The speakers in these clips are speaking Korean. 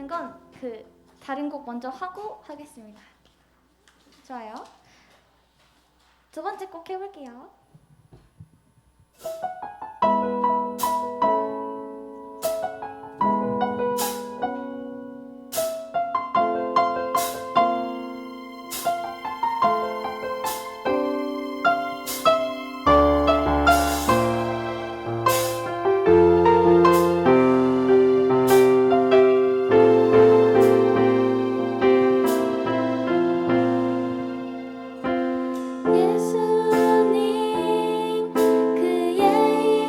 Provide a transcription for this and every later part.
하는 건 다른 곡 먼저 하고 하겠습니다. 좋아요. 두 번째 곡 해볼게요. 예수님 그의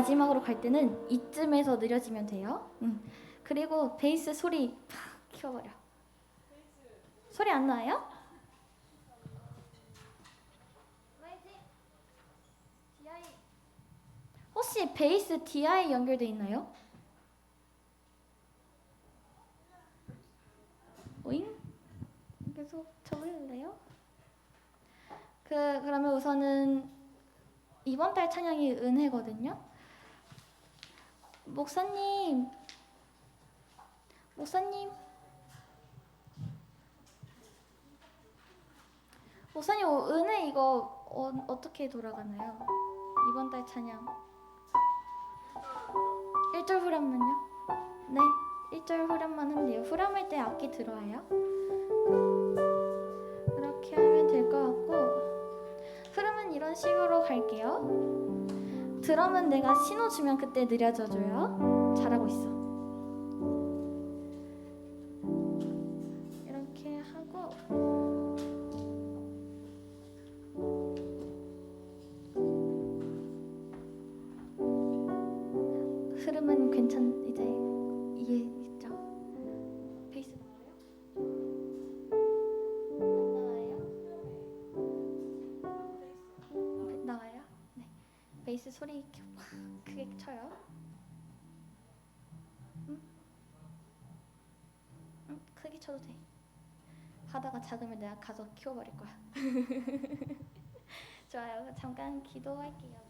마지막으로 갈 때는 이쯤에서 느려지면 돼요. 그리고 베이스 소리 팍 키워버려. 소리 안 나요? 혹시 베이스 DI 연결돼 있나요? 오잉? 계속 쳐볼래요? 그러면 우선은 이번 달 찬양이 은혜거든요. 목사님, 은혜 이거 어떻게 돌아가나요? 이번 달 찬양 1절 후렴만요? 네, 1절 후렴만 하면 돼요. 후렴일 때 악기 들어와요. 그렇게 하면 될 것 같고, 흐름은 이런 식으로 갈게요. 드럼은 내가 신호 주면 그때 느려져줘요. 잘하고 있어. 이렇게 하고 흐름은 이제 이해했죠? 베이스 나와요? 네. 베이스 소리 크게 쳐요. 크게 쳐도 돼. 하다가 작으면 내가 가서 키워버릴 거야. 좋아요. 잠깐 기도할게요.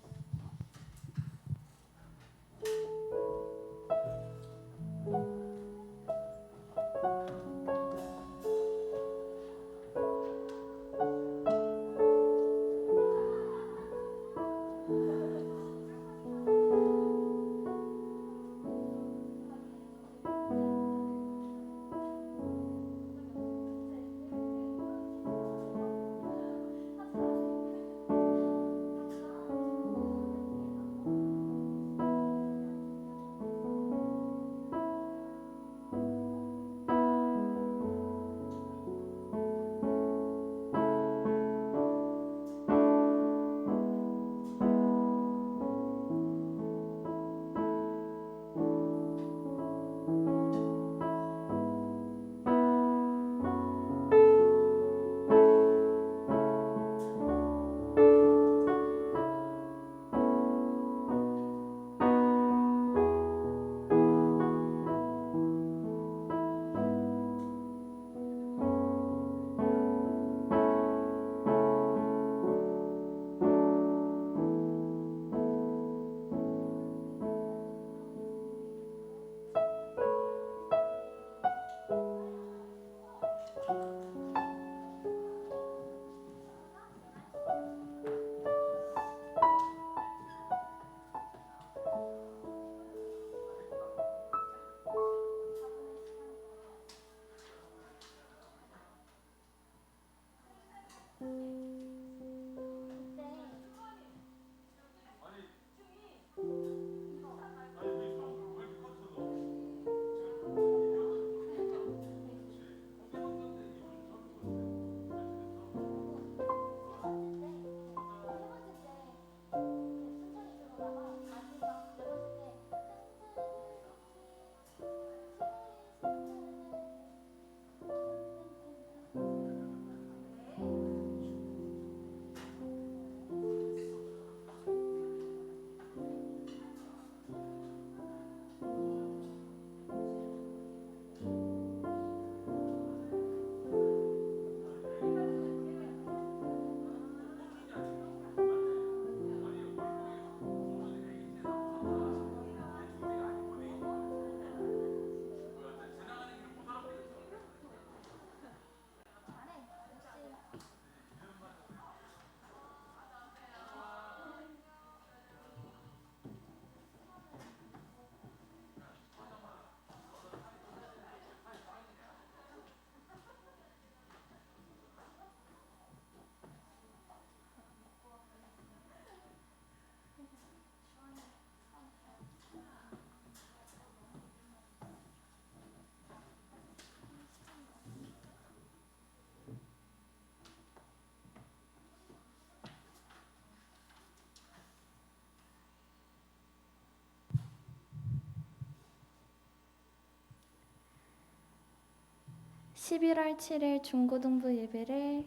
11월 7일 중고등부 예배를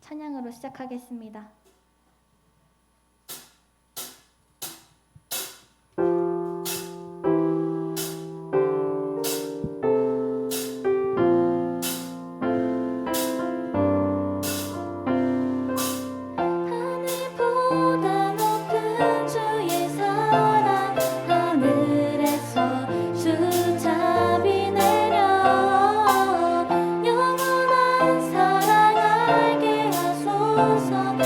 찬양으로 시작하겠습니다. 영원한 사랑 알게 하소서.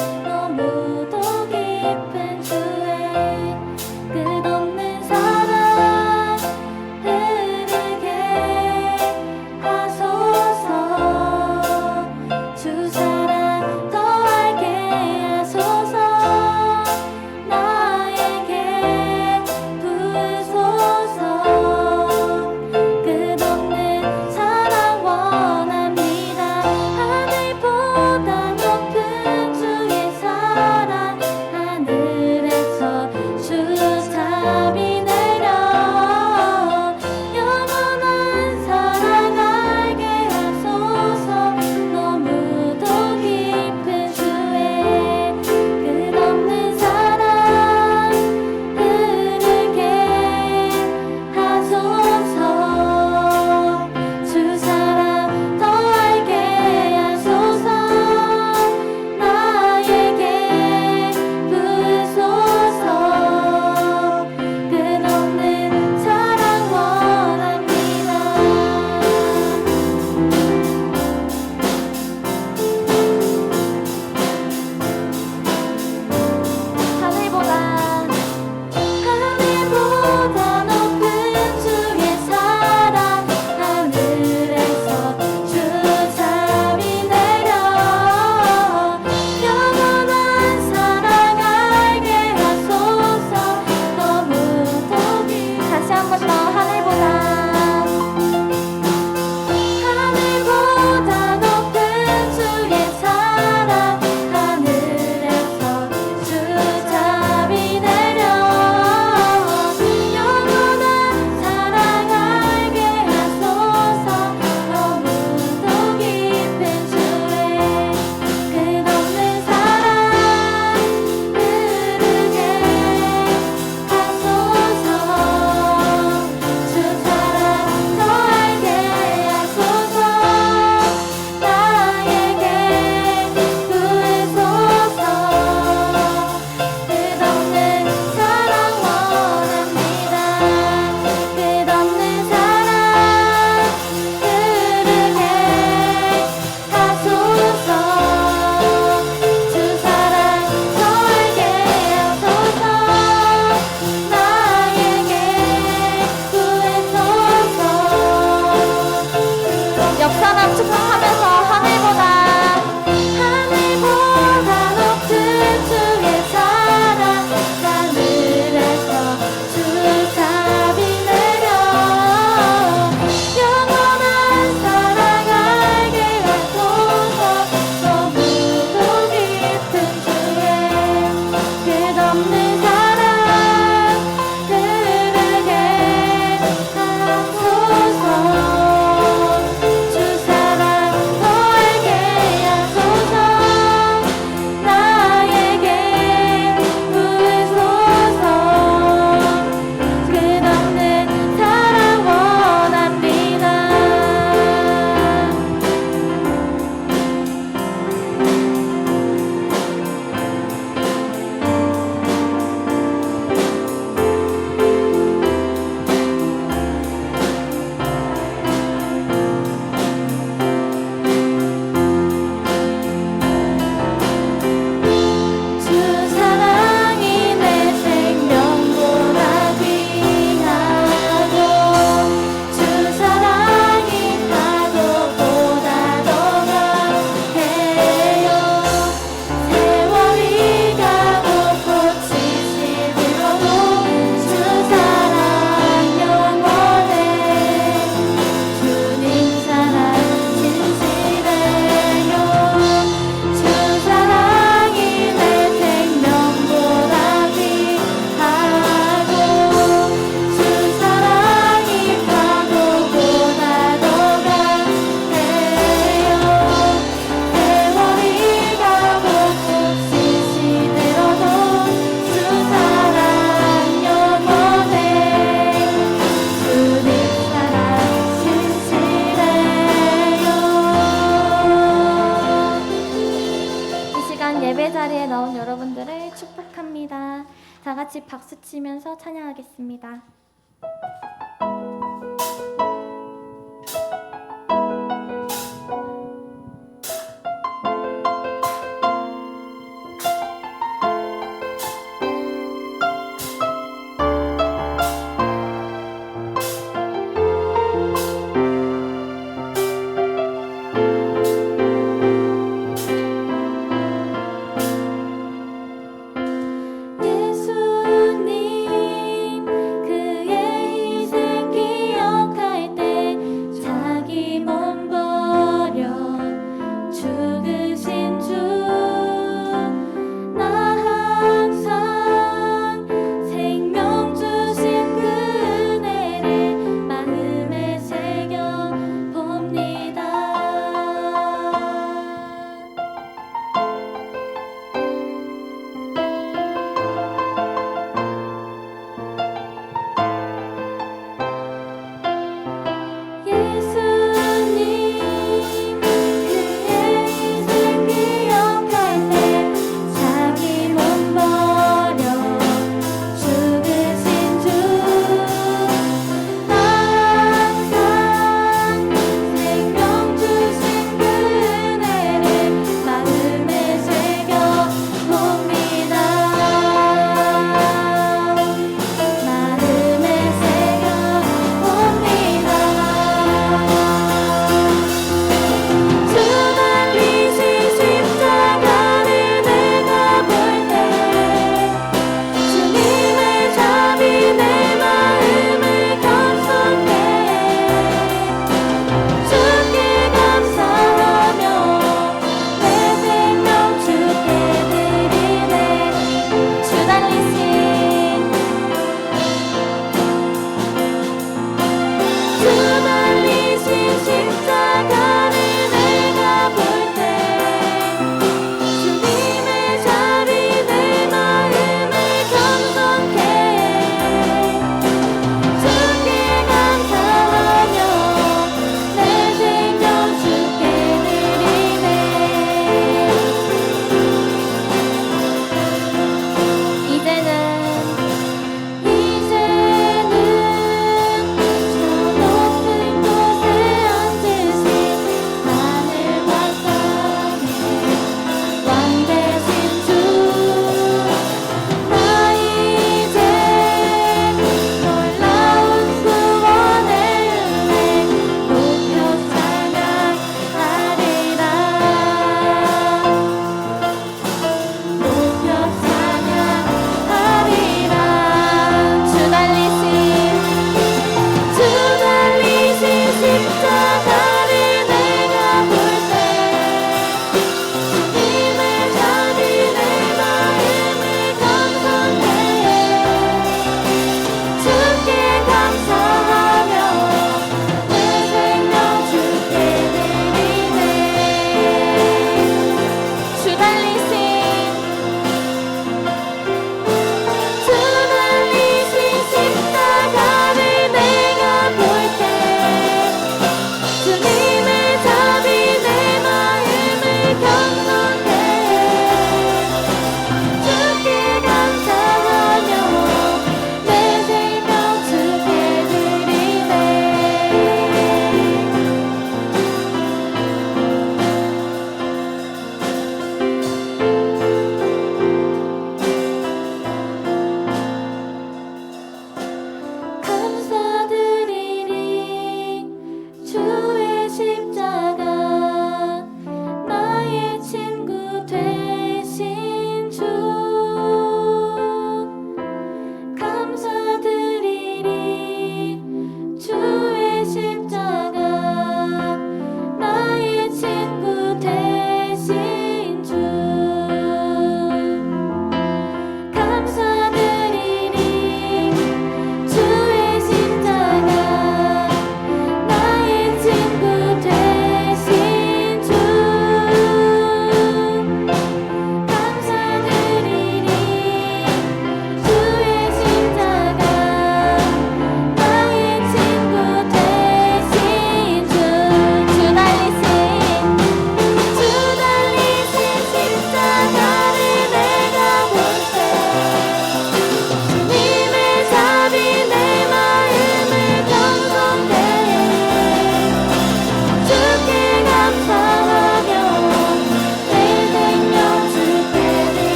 고백합니다. 다 같이 박수 치면서 찬양하겠습니다. 예수님 그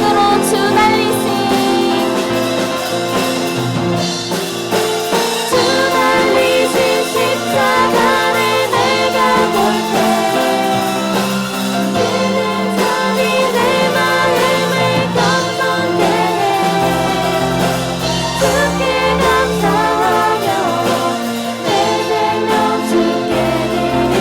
고백으로 주 달리신 십자가를 내가 볼 때 그는 잠이 내 마음을 감성케 해 주께 감사하며 내 생명 주께 드리네.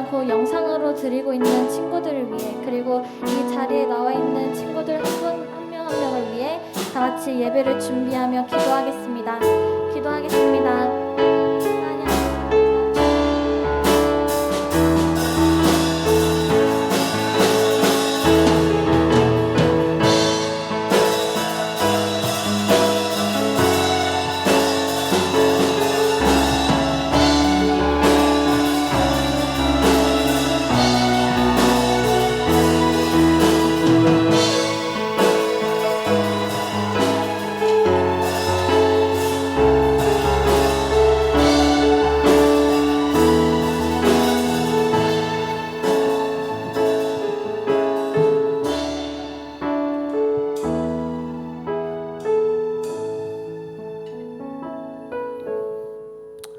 않고 영상으로 드리고 있는 친구들을 위해, 그리고 이 자리에 나와 있는 친구들 한 명 한 명을 위해 다 같이 예배를 준비하며 기도하겠습니다. 기도하겠습니다.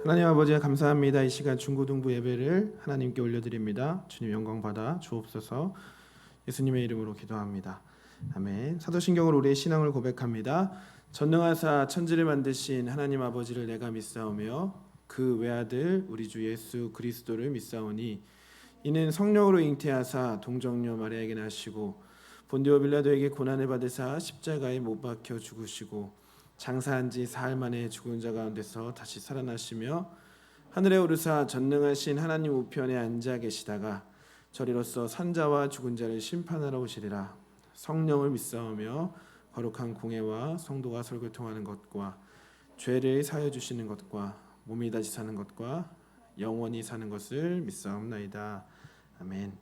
하나님 아버지 감사합니다. 이 시간 중고등부 예배를 하나님께 올려드립니다. 주님 영광 받아 주옵소서. 예수님의 이름으로 기도합니다. 아멘. 사도신경으로 우리의 신앙을 고백합니다. 전능하사 천지를 만드신 하나님 아버지를 내가 믿사오며 그 외아들 우리 주 예수 그리스도를 믿사오니 이는 성령으로 잉태하사 동정녀 마리아에게 나시고 본디오 빌라도에게 고난을 받으사 십자가에 못 박혀 죽으시고 장사한 지 사흘 만에 죽은 자 가운데서 다시 살아나시며 하늘에 오르사 전능하신 하나님 우편에 앉아 계시다가 저리로서 산자와 죽은 자를 심판하러 오시리라. 성령을 믿사오며 거룩한 공회와 성도가 설교통하는 것과 죄를 사하여 주시는 것과 몸이 다시 사는 것과 영원히 사는 것을 믿사옵나이다. 아멘.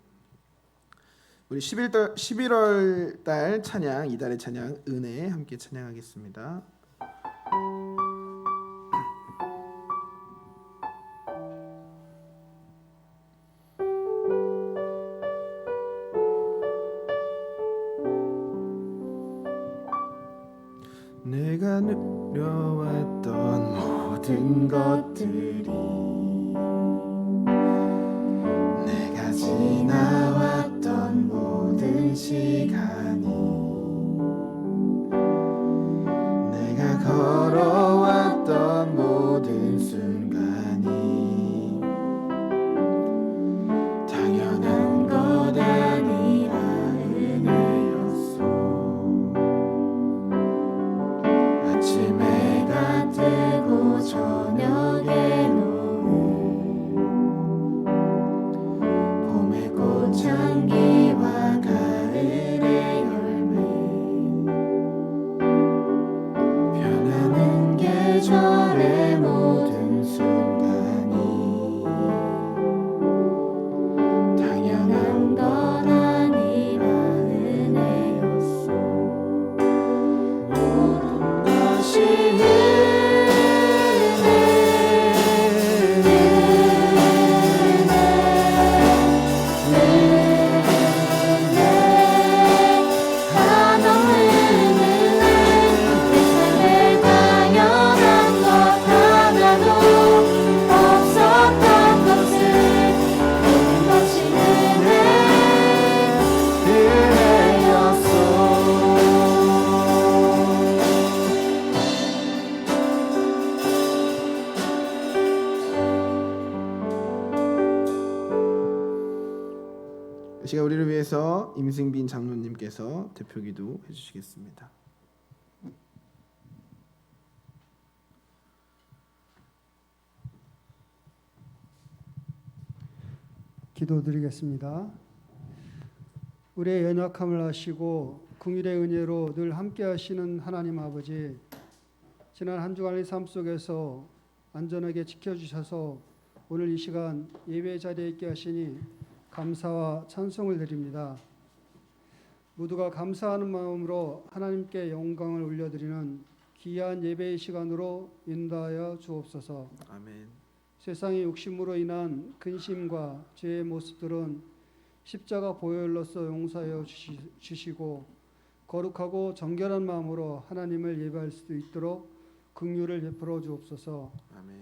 우리 11월 달 찬양, 이달의 찬양 은혜 함께 찬양하겠습니다. 내가 누려왔던 모든 것들이 내가 지나왔던 모든 시간이 내가 걸어왔던 모든 순간이 당연한 것 아니라 은혜였소. 아침에 해가 뜨고 저녁에 노을 봄의 꽃향기와 가을의 열매 변하는 계절의 모든 순간이 당연한 것 아니라 은혜였소. 모든 것이 이 시간 우리를 위해서 임승빈 장로님께서 대표기도 해주시겠습니다. 기도드리겠습니다. 우리의 연약함을 아시고 긍휼의 은혜로 늘 함께하시는 하나님 아버지, 지난 한 주간의 삶 속에서 안전하게 지켜주셔서 오늘 이 시간 예배 자리에 있게 하시니 감사와 찬송을 드립니다. 모두가 감사하는 마음으로 하나님께 영광을 올려드리는 귀한 예배의 시간으로 인도하여 주옵소서. 아멘. 세상의 욕심으로 인한 근심과 죄의 모습들은 십자가 보혈로서 용서하여 주시고 거룩하고 정결한 마음으로 하나님을 예배할 수 있도록 긍휼을 베풀어 주옵소서. 아멘.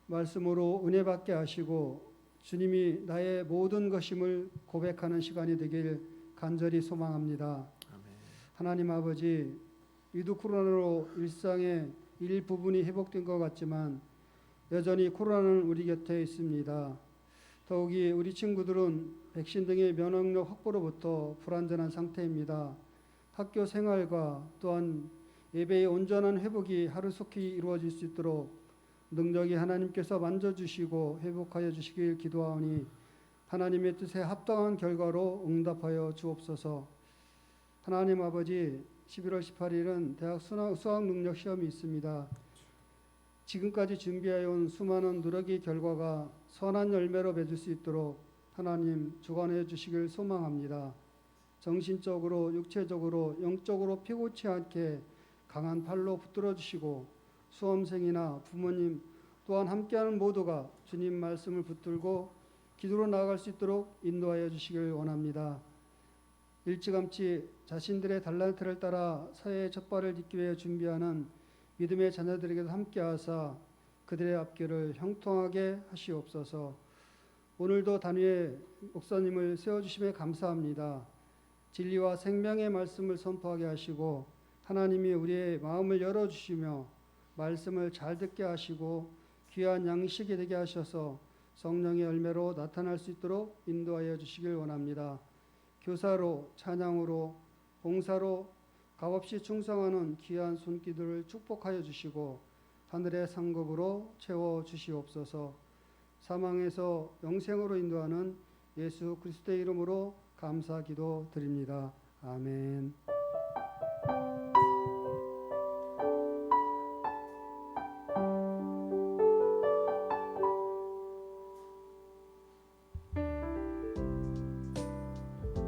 말씀으로 은혜 받게 하시고 주님이 나의 모든 것임을 고백하는 시간이 되길 간절히 소망합니다. 아멘. 하나님 아버지, 위드 코로나로 일상의 일부분이 회복된 것 같지만 여전히 코로나는 우리 곁에 있습니다. 더욱이 우리 친구들은 백신 등의 면역력 확보로부터 불완전한 상태입니다. 학교 생활과 또한 예배의 온전한 회복이 하루속히 이루어질 수 있도록 능력이 하나님께서 만져주시고 회복하여 주시길 기도하오니 하나님의 뜻에 합당한 결과로 응답하여 주옵소서. 하나님 아버지, 11월 18일은 대학 수학 능력 시험이 있습니다. 지금까지 준비해 온 수많은 노력의 결과가 선한 열매로 맺을 수 있도록 하나님 주관해 주시길 소망합니다. 정신적으로, 육체적으로, 영적으로 피곤치 않게 강한 팔로 붙들어 주시고 수험생이나 부모님 또한 함께하는 모두가 주님 말씀을 붙들고 기도로 나아갈 수 있도록 인도하여 주시길 원합니다. 일찌감치 자신들의 달란트를 따라 사회의 첫 발을 딛기 위해 준비하는 믿음의 자녀들에게도 함께하사 그들의 앞길을 형통하게 하시옵소서. 오늘도 단위의 목사님을 세워주심에 감사합니다. 진리와 생명의 말씀을 선포하게 하시고 하나님이 우리의 마음을 열어주시며 말씀을 잘 듣게 하시고 귀한 양식이 되게 하셔서 성령의 열매로 나타날 수 있도록 인도하여 주시길 원합니다. 교사로, 찬양으로, 봉사로 값없이 충성하는 귀한 손길들을 축복하여 주시고 하늘의 상급으로 채워 주시옵소서. 사망에서 영생으로 인도하는 예수 그리스도의 이름으로 감사 기도 드립니다. 아멘.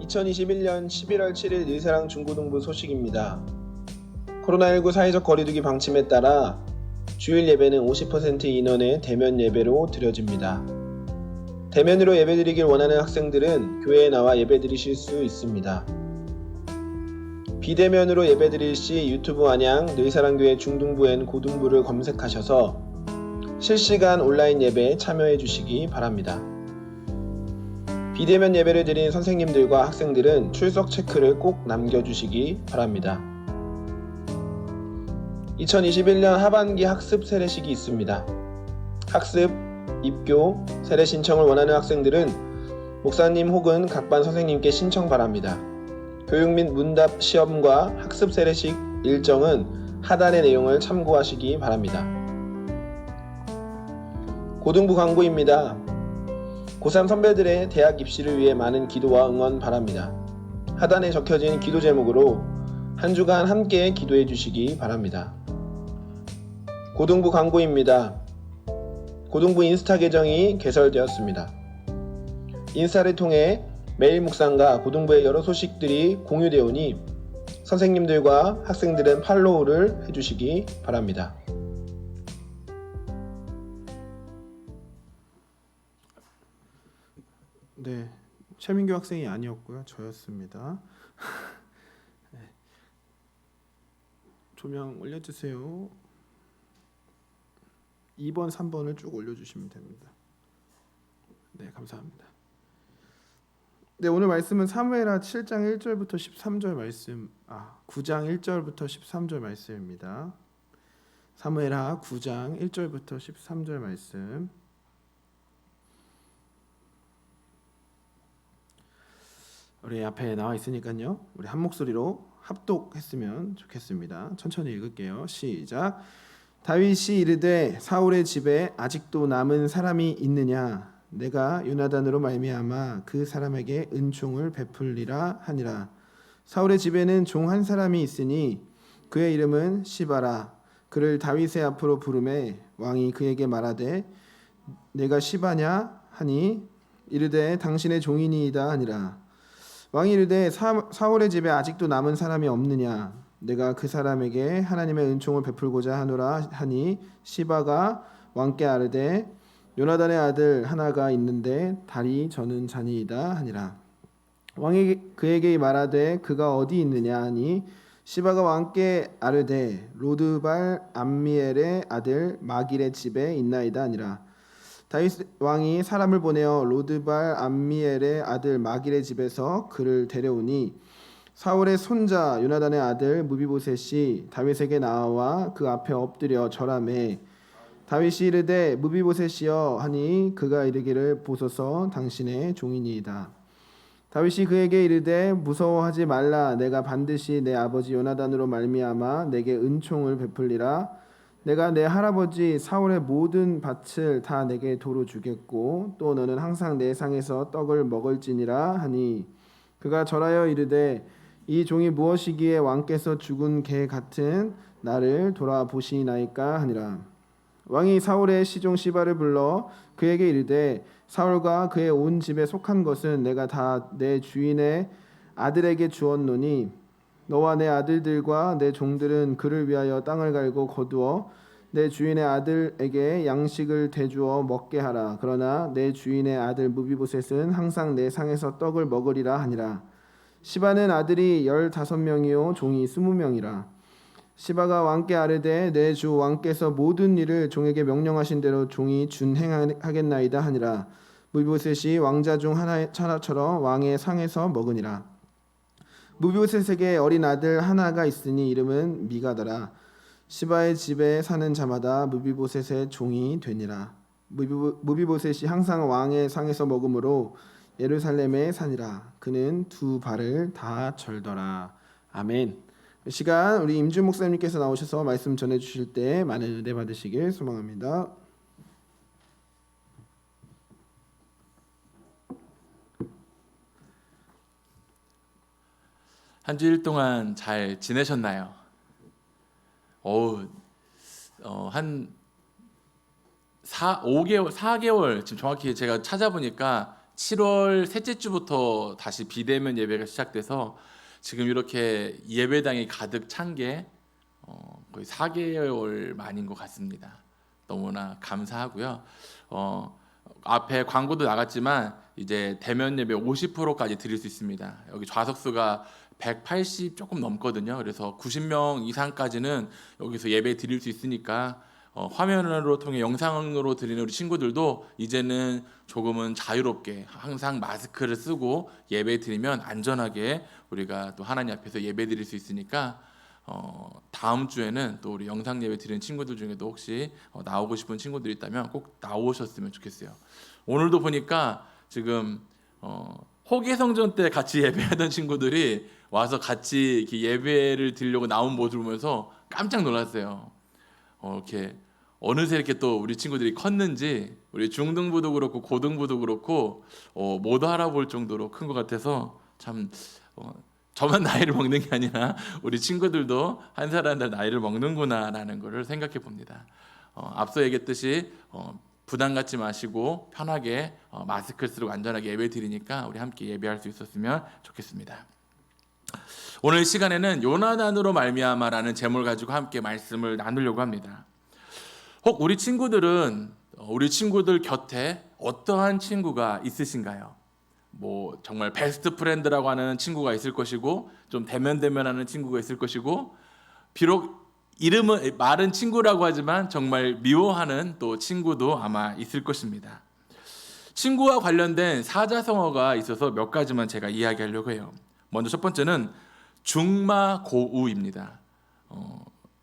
(2021년 11월 7일) 의사랑 중고등부 소식입니다. 코로나19 사회적 거리두기 방침에 따라 주일 예배는 50% 인원의 대면 예배로 드려집니다. 대면으로 예배드리길 원하는 학생들은 교회에 나와 예배드리실 수 있습니다. 비대면으로 예배드릴 시 유튜브 안양 의사랑교회 중등부 앤 고등부를 검색하셔서 실시간 온라인 예배에 참여해 주시기 바랍니다. 비대면 예배를 드린 선생님들과 학생들은 출석 체크를 꼭 남겨주시기 바랍니다. 2021년 하반기 학습 세례식이 있습니다. 학습, 입교, 세례 신청을 원하는 학생들은 목사님 혹은 각 반 선생님께 신청 바랍니다. 교육 및 문답 시험과 학습 세례식 일정은 하단의 내용을 참고하시기 바랍니다. 고등부 광고입니다. 고3 선배들의 대학 입시를 위해 많은 기도와 응원 바랍니다. 하단에 적혀진 기도 제목으로 한 주간 함께 기도해 주시기 바랍니다. 고등부 광고입니다. 고등부 인스타 계정이 개설되었습니다. 인스타를 통해 매일 묵상과 고등부의 여러 소식들이 공유되오니 선생님들과 학생들은 팔로우를 해주시기 바랍니다. 네, 최민규 학생이 아니었고요. 저였습니다. 네. 조명 올려주세요. 2번, 3번을 쭉 올려주시면 됩니다. 네, 감사합니다. 네, 오늘 말씀은 사무엘하 7장 1절부터 13절 말씀, 9장 1절부터 13절 말씀입니다. 사무엘하 9장 1절부터 13절 말씀. 우리 앞에 나와 있으니까요. 우리 한 목소리로 합독했으면 좋겠습니다. 천천히 읽을게요. 시작. 다윗이 이르되 사울의 집에 아직도 남은 사람이 있느냐? 내가 요나단으로 말미암아 그 사람에게 은총을 베풀리라 하니라. 사울의 집에는 종 한 사람이 있으니 그의 이름은 시바라. 그를 다윗의 앞으로 부르매 왕이 그에게 말하되 내가 시바냐 하니 이르되 당신의 종이니이다 하니라. 왕이 이르되 사울의 집에 아직도 남은 사람이 없느냐? 내가 그 사람에게 하나님의 은총을 베풀고자 하노라 하니 시바가 왕께 아뢰되 요나단의 아들 하나가 있는데 다리 저는 자니이다 하니라. 왕이 그에게 말하되 그가 어디 있느냐 하니 시바가 왕께 아뢰되 로드발 암미엘의 아들 마길의 집에 있나이다 하니라. 다윗 왕이 사람을 보내어 로드발 암미엘의 아들 마길의 집에서 그를 데려오니 사울의 손자 요나단의 아들 무비보셋이 다윗에게 나와 그 앞에 엎드려 절하매 다윗이 이르되 무비보셋이여 하니 그가 이르기를 보소서 당신의 종이니이다. 다윗이 그에게 이르되 무서워하지 말라. 내가 반드시 내 아버지 요나단으로 말미암아 내게 은총을 베풀리라. 내가 내 할아버지 사울의 모든 밭을 다 내게 도로 주겠고 또 너는 항상 내 상에서 떡을 먹을지니라 하니 그가 절하여 이르되 이 종이 무엇이기에 왕께서 죽은 개 같은 나를 돌아보시나이까 하니라. 왕이 사울의 시종 시바를 불러 그에게 이르되 사울과 그의 온 집에 속한 것은 내가 다 내 주인의 아들에게 주었노니 너와 내 아들들과 내 종들은 그를 위하여 땅을 갈고 거두어 내 주인의 아들에게 양식을 대주어 먹게 하라. 그러나 내 주인의 아들 무비보셋은 항상 내 상에서 떡을 먹으리라 하니라. 시바는 아들이 15명이요 종이 20명이라. 시바가 왕께 아뢰되 내 주 왕께서 모든 일을 종에게 명령하신 대로 종이 준행하겠나이다 하니라. 무비보셋이 왕자 중 하나처럼 왕의 상에서 먹으니라. 무비보셋에게 어린 아들 하나가 있으니 이름은 미가더라. 시바의 집에 사는 자마다 무비보셋의 종이 되니라. 무비보셋이 항상 왕의 상에서 먹으므로 예루살렘에 사니라. 그는 두 발을 다 절더라. 아멘. 이 시간 우리 임준 목사님께서 나오셔서 말씀 전해 주실 때 많은 은혜 받으시길 소망합니다. 한 주일 동안 잘 지내셨나요? 한 4개월 지금 정확히 제가 찾아보니까 7월 셋째 주부터 다시 비대면 예배가 시작돼서 지금 이렇게 예배당이 가득 찬 게 거의 4개월 만인 것 같습니다. 너무나 감사하고요. 앞에 광고도 나갔지만 이제 대면 예배 50%까지 드릴 수 있습니다. 여기 좌석수가 180 조금 넘거든요. 그래서 90명 이상까지는 여기서 예배 드릴 수 있으니까 화면으로 통해 영상으로 드리는 우리 친구들도 이제는 조금은 자유롭게 항상 마스크를 쓰고 예배 드리면 안전하게 우리가 또 하나님 앞에서 예배 드릴 수 있으니까 다음 주에는 또 우리 영상 예배 드리는 친구들 중에도 혹시 나오고 싶은 친구들이 있다면 꼭 나오셨으면 좋겠어요. 오늘도 보니까 지금 호계성전 때 같이 예배하던 친구들이 와서 같이 이렇게 예배를 드리려고 나온 모습을 보면서 깜짝 놀랐어요. 이렇게 어느새 이렇게 또 우리 친구들이 컸는지 우리 중등부도 그렇고 고등부도 그렇고 못 알아볼 정도로 큰 것 같아서 참 저만 나이를 먹는 게 아니라 우리 친구들도 한 살 한 살 나이를 먹는구나라는 것을 생각해 봅니다. 앞서 얘기했듯이 부담 갖지 마시고 편하게 마스크를 쓰고 안전하게 예배 드리니까 우리 함께 예배할 수 있었으면 좋겠습니다. 오늘 시간에는 요나단으로 말미암아라는 제목을 가지고 함께 말씀을 나누려고 합니다. 혹 우리 친구들은 우리 친구들 곁에 어떠한 친구가 있으신가요? 뭐 정말 베스트 프렌드라고 하는 친구가 있을 것이고 좀 대면대면하는 친구가 있을 것이고 비록 이름은 말은 친구라고 하지만 정말 미워하는 또 친구도 아마 있을 것입니다. 친구와 관련된 사자성어가 있어서 몇 가지만 제가 이야기하려고 해요. 먼저 첫 번째는 중마고우입니다.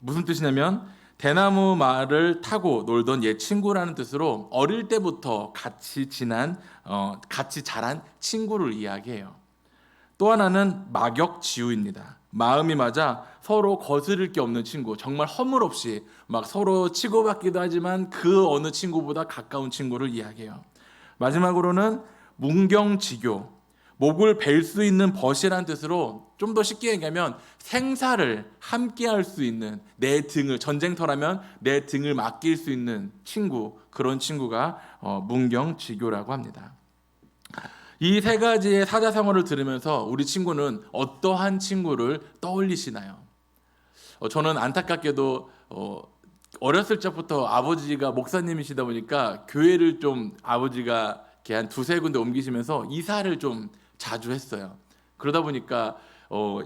무슨 뜻이냐면 대나무 말을 타고 놀던 옛 친구라는 뜻으로 어릴 때부터 같이 자란 친구를 이야기해요. 또 하나는 막역지우입니다. 마음이 맞아 서로 거스를 게 없는 친구, 정말 허물없이 막 서로 치고받기도 하지만 그 어느 친구보다 가까운 친구를 이야기해요. 마지막으로는 문경지교, 목을 벨 수 있는 벗이라는 뜻으로 좀 더 쉽게 얘기하면 생사를 함께 할 수 있는 내 등을, 전쟁터라면 내 등을 맡길 수 있는 친구, 그런 친구가 문경지교라고 합니다. 이 세 가지의 사자성어를 들으면서 우리 친구는 어떠한 친구를 떠올리시나요? 저는 안타깝게도 어렸을 적부터 아버지가 목사님이시다 보니까 교회를 좀 아버지가 이렇게 한 두세 군데 옮기시면서 이사를 좀 자주 했어요. 그러다 보니까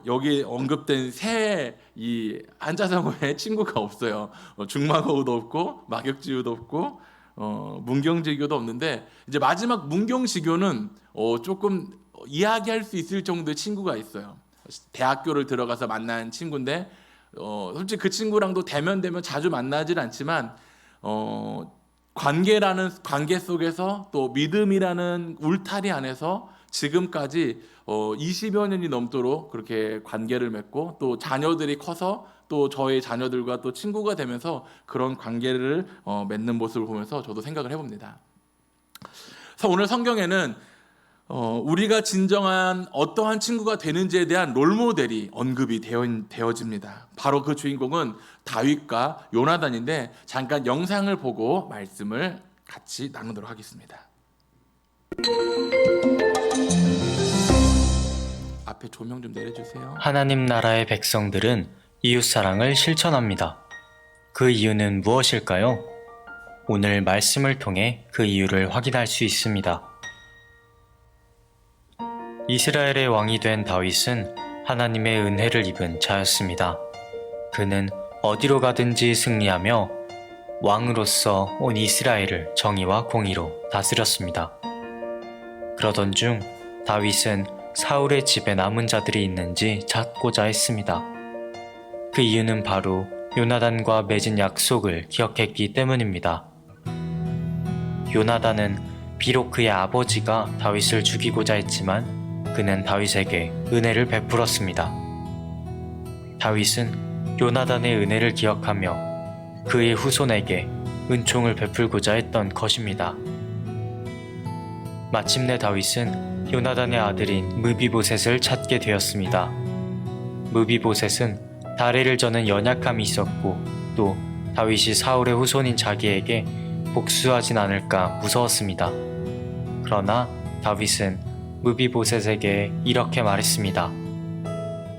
여기 언급된 새 이 한자성어에 친구가 없어요. 중마고우도 없고 막역지우도 없고 문경지교도 없는데 이제 마지막 문경지교는 조금 이야기할 수 있을 정도의 친구가 있어요. 대학교를 들어가서 만난 친구인데 솔직히 그 친구랑도 대면 자주 만나질 않지만 관계라는 관계 속에서 또 믿음이라는 울타리 안에서 지금까지 20여 년이 넘도록 그렇게 관계를 맺고 또 자녀들이 커서 또 저의 자녀들과 또 친구가 되면서 그런 관계를 맺는 모습을 보면서 저도 생각을 해봅니다. 그래서 오늘 성경에는 우리가 진정한 어떠한 친구가 되는지에 대한 롤모델이 언급이 되어집니다. 바로 그 주인공은 다윗과 요나단인데 잠깐 영상을 보고 말씀을 같이 나누도록 하겠습니다. 앞에 조명 좀 내려주세요. 하나님 나라의 백성들은 이웃사랑을 실천합니다. 그 이유는 무엇일까요? 오늘 말씀을 통해 그 이유를 확인할 수 있습니다. 이스라엘의 왕이 된 다윗은 하나님의 은혜를 입은 자였습니다. 그는 어디로 가든지 승리하며 왕으로서 온 이스라엘을 정의와 공의로 다스렸습니다. 그러던 중 다윗은 사울의 집에 남은 자들이 있는지 찾고자 했습니다. 그 이유는 바로 요나단과 맺은 약속을 기억했기 때문입니다. 요나단은 비록 그의 아버지가 다윗을 죽이고자 했지만 그는 다윗에게 은혜를 베풀었습니다. 다윗은 요나단의 은혜를 기억하며 그의 후손에게 은총을 베풀고자 했던 것입니다. 마침내 다윗은 요나단의 아들인 무비보셋을 찾게 되었습니다. 무비보셋은 다리를 저는 연약함이 있었고 또 다윗이 사울의 후손인 자기에게 복수하진 않을까 무서웠습니다. 그러나 다윗은 무비보셋에게 이렇게 말했습니다.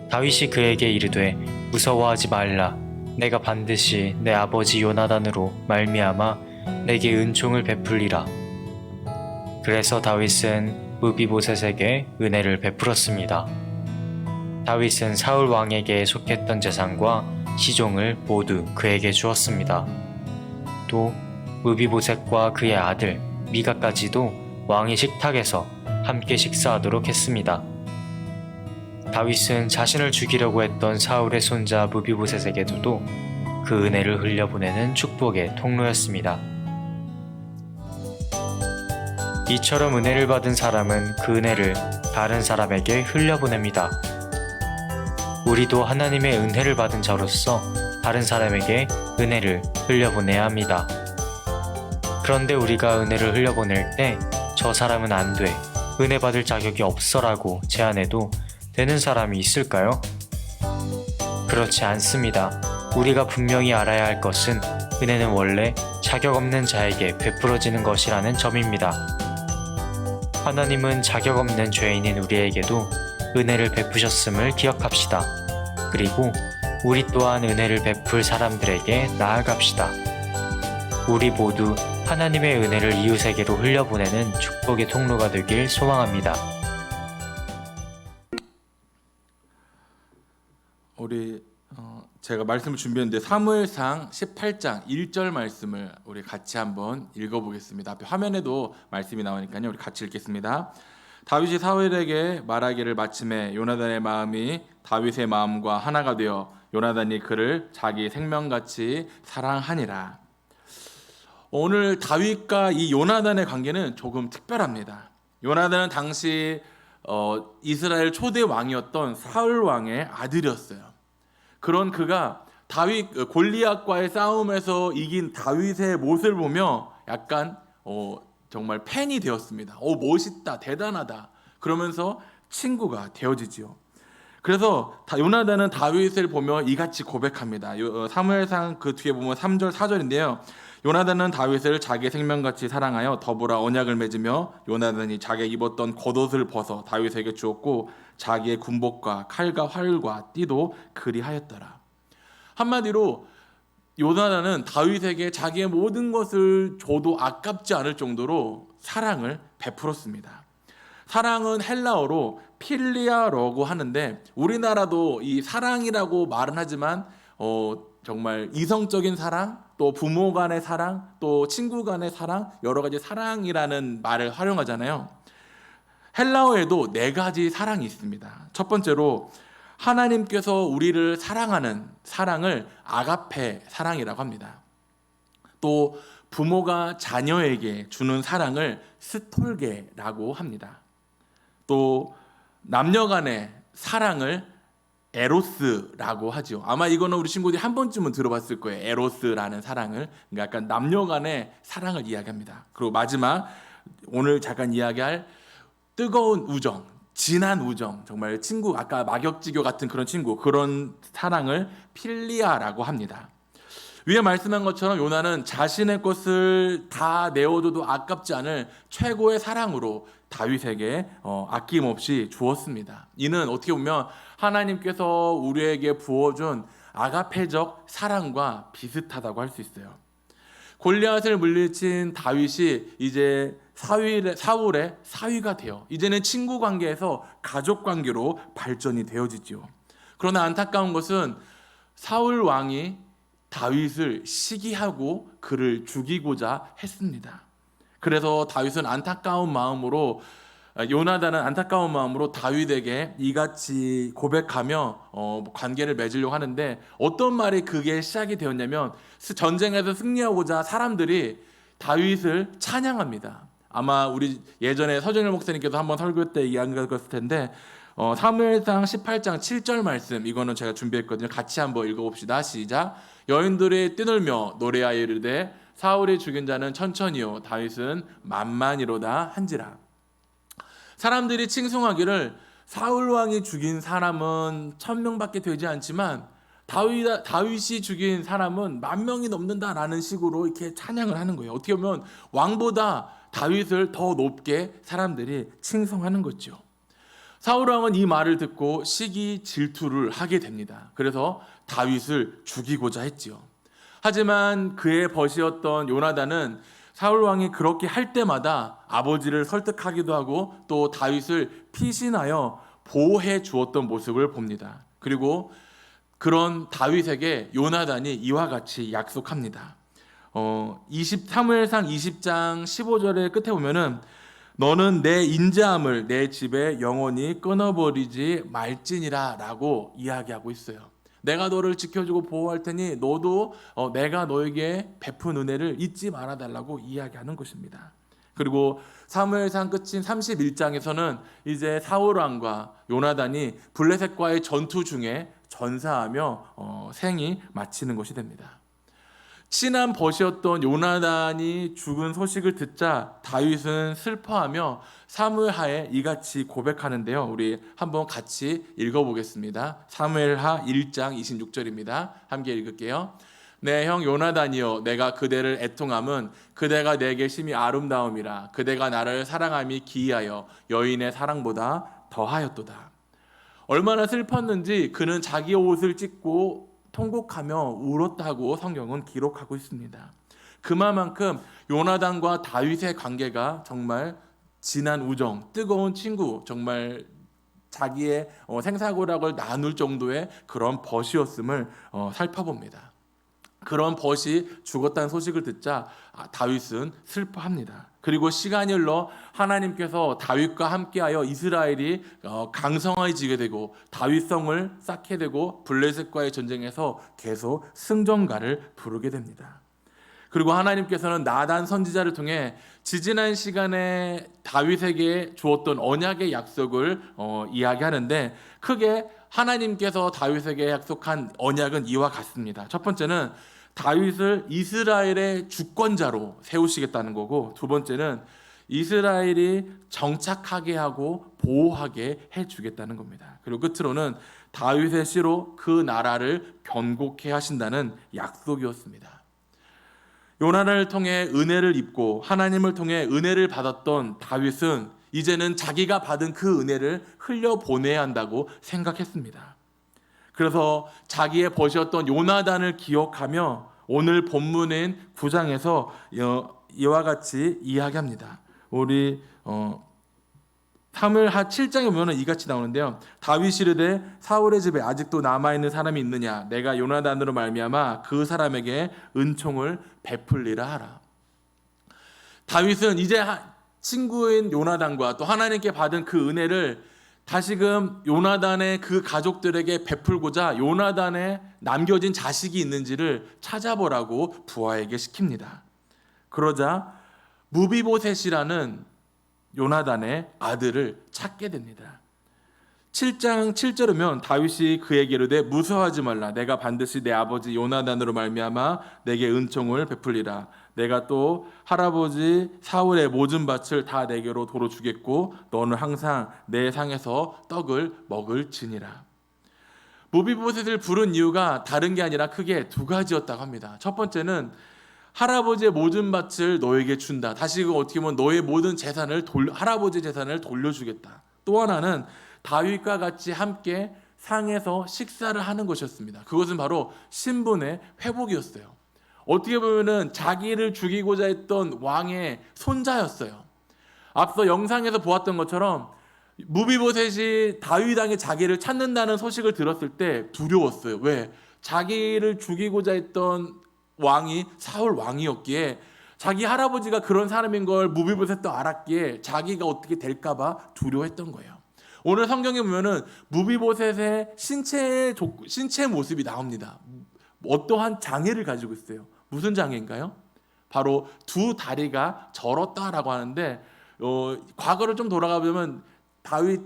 다윗이 그에게 이르되 무서워하지 말라. 내가 반드시 내 아버지 요나단으로 말미암아 내게 은총을 베풀리라. 그래서 다윗은 무비보셋에게 은혜를 베풀었습니다. 다윗은 사울 왕에게 속했던 재산과 시종을 모두 그에게 주었습니다. 또 무비보셋과 그의 아들 미가까지도 왕의 식탁에서 함께 식사하도록 했습니다. 다윗은 자신을 죽이려고 했던 사울의 손자 무비보셋에게도 그 은혜를 흘려보내는 축복의 통로였습니다. 이처럼 은혜를 받은 사람은 그 은혜를 다른 사람에게 흘려보냅니다. 우리도 하나님의 은혜를 받은 자로서 다른 사람에게 은혜를 흘려보내야 합니다. 그런데 우리가 은혜를 흘려보낼 때 저 사람은 안 돼, 은혜 받을 자격이 없어라고 제안해도 되는 사람이 있을까요? 그렇지 않습니다. 우리가 분명히 알아야 할 것은 은혜는 원래 자격 없는 자에게 베풀어지는 것이라는 점입니다. 하나님은 자격 없는 죄인인 우리에게도 은혜를 베푸셨음을 기억합시다. 그리고 우리 또한 은혜를 베풀 사람들에게 나아갑시다. 우리 모두 하나님의 은혜를 이웃에게로 흘려보내는 축복의 통로가 되길 소망합니다. 우리 제가 말씀을 준비했는데 사무엘상 18장 1절 말씀을 우리 같이 한번 읽어보겠습니다. 앞에 화면에도 말씀이 나오니까요. 우리 같이 읽겠습니다. 다윗이 사울에게 말하기를 마침에 요나단의 마음이 다윗의 마음과 하나가 되어 요나단이 그를 자기 생명같이 사랑하니라. 오늘 다윗과 이 요나단의 관계는 조금 특별합니다. 요나단은 당시 이스라엘 초대 왕이었던 사울 왕의 아들이었어요. 그런 그가 다윗 골리앗과의 싸움에서 이긴 다윗의 모습을 보며 약간 정말 팬이 되었습니다. 멋있다, 대단하다. 그러면서 친구가 되어지지요. 그래서 요나단은 다윗을 보며 이같이 고백합니다. 사무엘상 그 뒤에 보면 3절 4절인데요. 요나단은 다윗을 자기 생명같이 사랑하여 더불어 언약을 맺으며 요나단이 자기가 입었던 겉옷을 벗어 다윗에게 주었고 자기의 군복과 칼과 활과 띠도 그리하였더라. 한마디로 요나단은 다윗에게 자기의 모든 것을 줘도 아깝지 않을 정도로 사랑을 베풀었습니다. 사랑은 헬라어로 필리아라고 하는데 우리나라도 이 사랑이라고 말은 하지만 정말 이성적인 사랑, 또 부모 간의 사랑, 또 친구 간의 사랑, 여러 가지 사랑이라는 말을 활용하잖아요. 헬라어에도 4가지 사랑이 있습니다. 첫 번째로 하나님께서 우리를 사랑하는 사랑을 아가페 사랑이라고 합니다. 또 부모가 자녀에게 주는 사랑을 스톨게라고 합니다. 또 남녀 간의 사랑을 에로스라고 하죠. 아마 이거는 우리 친구들이 한 번쯤은 들어봤을 거예요. 에로스라는 사랑을. 그러니까 약간 남녀 간의 사랑을 이야기합니다. 그리고 마지막 오늘 잠깐 이야기할 뜨거운 우정, 진한 우정, 정말 친구, 아까 막역지교 같은 그런 친구, 그런 사랑을 필리아라고 합니다. 위에 말씀한 것처럼 요나는 자신의 것을 다 내어줘도 아깝지 않을 최고의 사랑으로 다윗에게 아낌없이 주었습니다. 이는 어떻게 보면 하나님께서 우리에게 부어준 아가페적 사랑과 비슷하다고 할 수 있어요. 골리앗을 물리친 다윗이 이제 사울의 사위가 되어 이제는 친구 관계에서 가족 관계로 발전이 되어지죠. 그러나 안타까운 것은 사울 왕이 다윗을 시기하고 그를 죽이고자 했습니다. 그래서 다윗은 요나단은 안타까운 마음으로 다윗에게 이같이 고백하며 관계를 맺으려고 하는데 어떤 말이 그게 시작이 되었냐면 전쟁에서 승리하고자 사람들이 다윗을 찬양합니다. 아마 우리 예전에 서정일 목사님께서 한번 설교 때 이야기했을 텐데 사무엘상 18장 7절 말씀, 이거는 제가 준비했거든요. 같이 한번 읽어봅시다. 시작. 여인들이 뛰놀며 노래하여 이르되 사울이 죽인 자는 천천히요 다윗은 만만이로다 한지라. 사람들이 칭송하기를 사울 왕이 죽인 사람은 1000명밖에 되지 않지만 다윗이 죽인 사람은 10,000명이 넘는다라는 식으로 이렇게 찬양을 하는 거예요. 어떻게 보면 왕보다 다윗을 더 높게 사람들이 칭송하는 거죠. 사울 왕은 이 말을 듣고 시기 질투를 하게 됩니다. 그래서 다윗을 죽이고자 했지요. 하지만 그의 벗이었던 요나단은 사울 왕이 그렇게 할 때마다 아버지를 설득하기도 하고 또 다윗을 피신하여 보호해 주었던 모습을 봅니다. 그리고 그런 다윗에게 요나단이 이와 같이 약속합니다. 사무엘상 20장 15절의 끝에 보면은 너는 내 인자함을 내 집에 영원히 끊어버리지 말지니라 라고 이야기하고 있어요. 내가 너를 지켜주고 보호할 테니 너도 내가 너에게 베푼 은혜를 잊지 말아달라고 이야기하는 것입니다. 그리고 사무엘상 끝인 31장에서는 이제 사울 왕과 요나단이 블레셋과의 전투 중에 전사하며 생이 마치는 것이 됩니다. 친한 벗이었던 요나단이 죽은 소식을 듣자 다윗은 슬퍼하며 사무엘하에 이같이 고백하는데요. 우리 한번 같이 읽어보겠습니다. 사무엘하 1장 26절입니다. 함께 읽을게요. 내 형 요나단이여 내가 그대를 애통함은 그대가 내게 심히 아름다움이라 그대가 나를 사랑함이 기이하여 여인의 사랑보다 더하였도다. 얼마나 슬펐는지 그는 자기 옷을 찢고 통곡하며 울었다고 성경은 기록하고 있습니다. 그만큼 요나단과 다윗의 관계가 정말 진한 우정, 뜨거운 친구, 정말 자기의 생사고락을 나눌 정도의 그런 벗이었음을 살펴봅니다. 그런 벗이 죽었다는 소식을 듣자 다윗은 슬퍼합니다. 그리고 시간이 흘러 하나님께서 다윗과 함께하여 이스라엘이 강성해지게 되고 다윗성을 쌓게 되고 블레셋과의 전쟁에서 계속 승전가를 부르게 됩니다. 그리고 하나님께서는 나단 선지자를 통해 지지난 시간에 다윗에게 주었던 언약의 약속을 이야기하는데 크게 하나님께서 다윗에게 약속한 언약은 이와 같습니다. 첫 번째는 다윗을 이스라엘의 주권자로 세우시겠다는 거고, 두 번째는 이스라엘이 정착하게 하고 보호하게 해주겠다는 겁니다. 그리고 끝으로는 다윗의 씨로 그 나라를 견고케 하신다는 약속이었습니다. 요나단을 통해 은혜를 입고 하나님을 통해 은혜를 받았던 다윗은 이제는 자기가 받은 그 은혜를 흘려보내야 한다고 생각했습니다. 그래서 자기의 벗이었던 요나단을 기억하며 오늘 본문인 9장에서 이와 같이 이야기합니다. 우리 사무엘하 7장에 보면 이같이 나오는데요. 다윗이 이르되 사울의 집에 아직도 남아있는 사람이 있느냐 내가 요나단으로 말미암아 그 사람에게 은총을 베풀리라 하라. 다윗은 이제 친구인 요나단과 또 하나님께 받은 그 은혜를 다시금 요나단의 그 가족들에게 베풀고자 요나단에 남겨진 자식이 있는지를 찾아보라고 부하에게 시킵니다. 그러자 무비보셋이라는 요나단의 아들을 찾게 됩니다. 7장 7절이면 다윗이 그에게 이르되 무서워하지 말라. 내가 반드시 내 아버지 요나단으로 말미암아 내게 은총을 베풀리라. 내가 또 할아버지 사울의 모든 밭을 다 내게로 도로 주겠고 너는 항상 내 상에서 떡을 먹을지니라. 무비보셋을 부른 이유가 다른 게 아니라 크게 두 가지였다고 합니다. 첫 번째는 할아버지의 모든 밭을 너에게 준다. 다시 어떻게 보면 너의 모든 재산을 할아버지 재산을 돌려주겠다. 또 하나는 다윗과 같이 함께 상에서 식사를 하는 것이었습니다. 그것은 바로 신분의 회복이었어요. 어떻게 보면은 자기를 죽이고자 했던 왕의 손자였어요. 앞서 영상에서 보았던 것처럼 무비보셋이 다윗 왕이 자기를 찾는다는 소식을 들었을 때 두려웠어요. 왜? 자기를 죽이고자 했던 왕이 사울 왕이었기에 자기 할아버지가 그런 사람인 걸 무비보셋도 알았기에 자기가 어떻게 될까 봐 두려워했던 거예요. 오늘 성경에 보면은 무비보셋의 신체의 모습이 나옵니다. 어떠한 장애를 가지고 있어요. 무슨 장애인가요? 바로 두 다리가 절었다라고 하는데 과거를 좀 돌아가 보면 다윗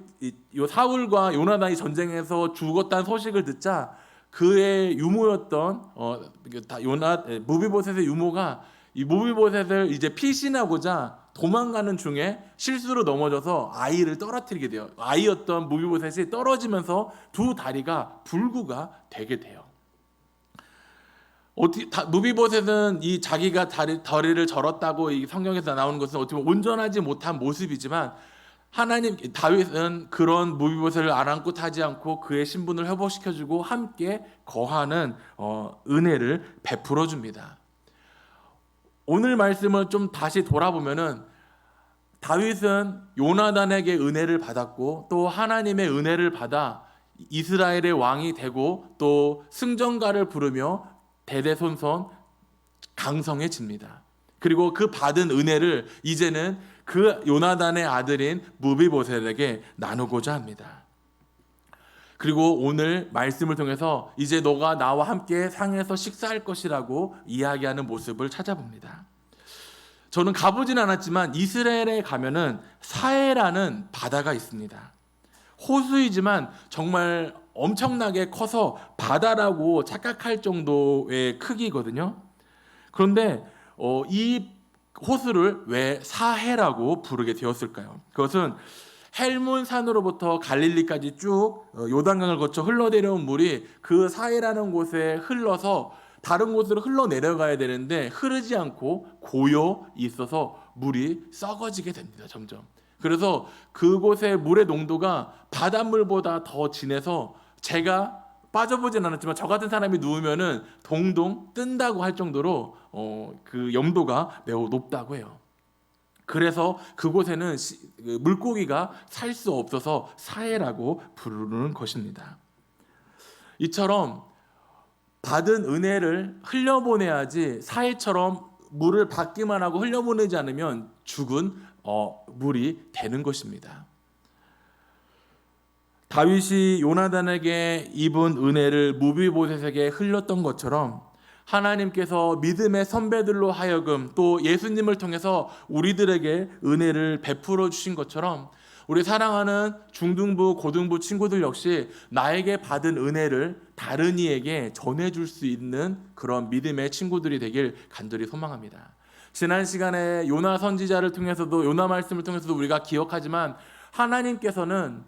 사울과 요나단이 전쟁에서 죽었다는 소식을 듣자 그의 유모였던 무비보셋의 유모가 이 무비보셋을 이제 피신하고자 도망가는 중에 실수로 넘어져서 아이를 떨어뜨리게 돼요. 아이였던 무비보셋이 떨어지면서 두 다리가 불구가 되게 돼요. 무비보셋은 이 자기가 다리를 절었다고 이 성경에서 나오는 것은 어떻게 보면 온전하지 못한 모습이지만 다윗은 그런 무비보셋을 아랑곳하지 않고 그의 신분을 회복시켜주고 함께 거하는 은혜를 베풀어 줍니다. 오늘 말씀을 좀 다시 돌아보면은 다윗은 요나단에게 은혜를 받았고 또 하나님의 은혜를 받아 이스라엘의 왕이 되고 또 승전가를 부르며 대대손손 강성해집니다. 그리고 그 받은 은혜를 이제는 그 요나단의 아들인 무비보셋에게 나누고자 합니다. 그리고 오늘 말씀을 통해서 이제 너가 나와 함께 상에서 식사할 것이라고 이야기하는 모습을 찾아봅니다. 저는 가보진 않았지만 이스라엘에 가면은 사해라는 바다가 있습니다. 호수이지만 정말 엄청나게 커서 바다라고 착각할 정도의 크기거든요. 그런데 이 호수를 왜 사해라고 부르게 되었을까요? 그것은 헬몬 산으로부터 갈릴리까지 쭉 요단강을 거쳐 흘러내려온 물이 그 사해라는 곳에 흘러서 다른 곳으로 흘러내려가야 되는데 흐르지 않고 고여 있어서 물이 썩어지게 됩니다. 점점. 그래서 그곳의 물의 농도가 바닷물보다 더 진해서 제가 빠져보진 않았지만 저 같은 사람이 누우면은 동동 뜬다고 할 정도로 그 염도가 매우 높다고 해요. 그래서 그곳에는 물고기가 살 수 없어서 사해라고 부르는 것입니다. 이처럼 받은 은혜를 흘려보내야지 사해처럼 물을 받기만 하고 흘려보내지 않으면 죽은 물이 되는 것입니다. 다윗이 요나단에게 입은 은혜를 무비보셋에게 흘렸던 것처럼 하나님께서 믿음의 선배들로 하여금 또 예수님을 통해서 우리들에게 은혜를 베풀어 주신 것처럼 우리 사랑하는 중등부, 고등부 친구들 역시 나에게 받은 은혜를 다른 이에게 전해줄 수 있는 그런 믿음의 친구들이 되길 간절히 소망합니다. 지난 시간에 요나 선지자를 통해서도 요나 말씀을 통해서도 우리가 기억하지만 하나님께서는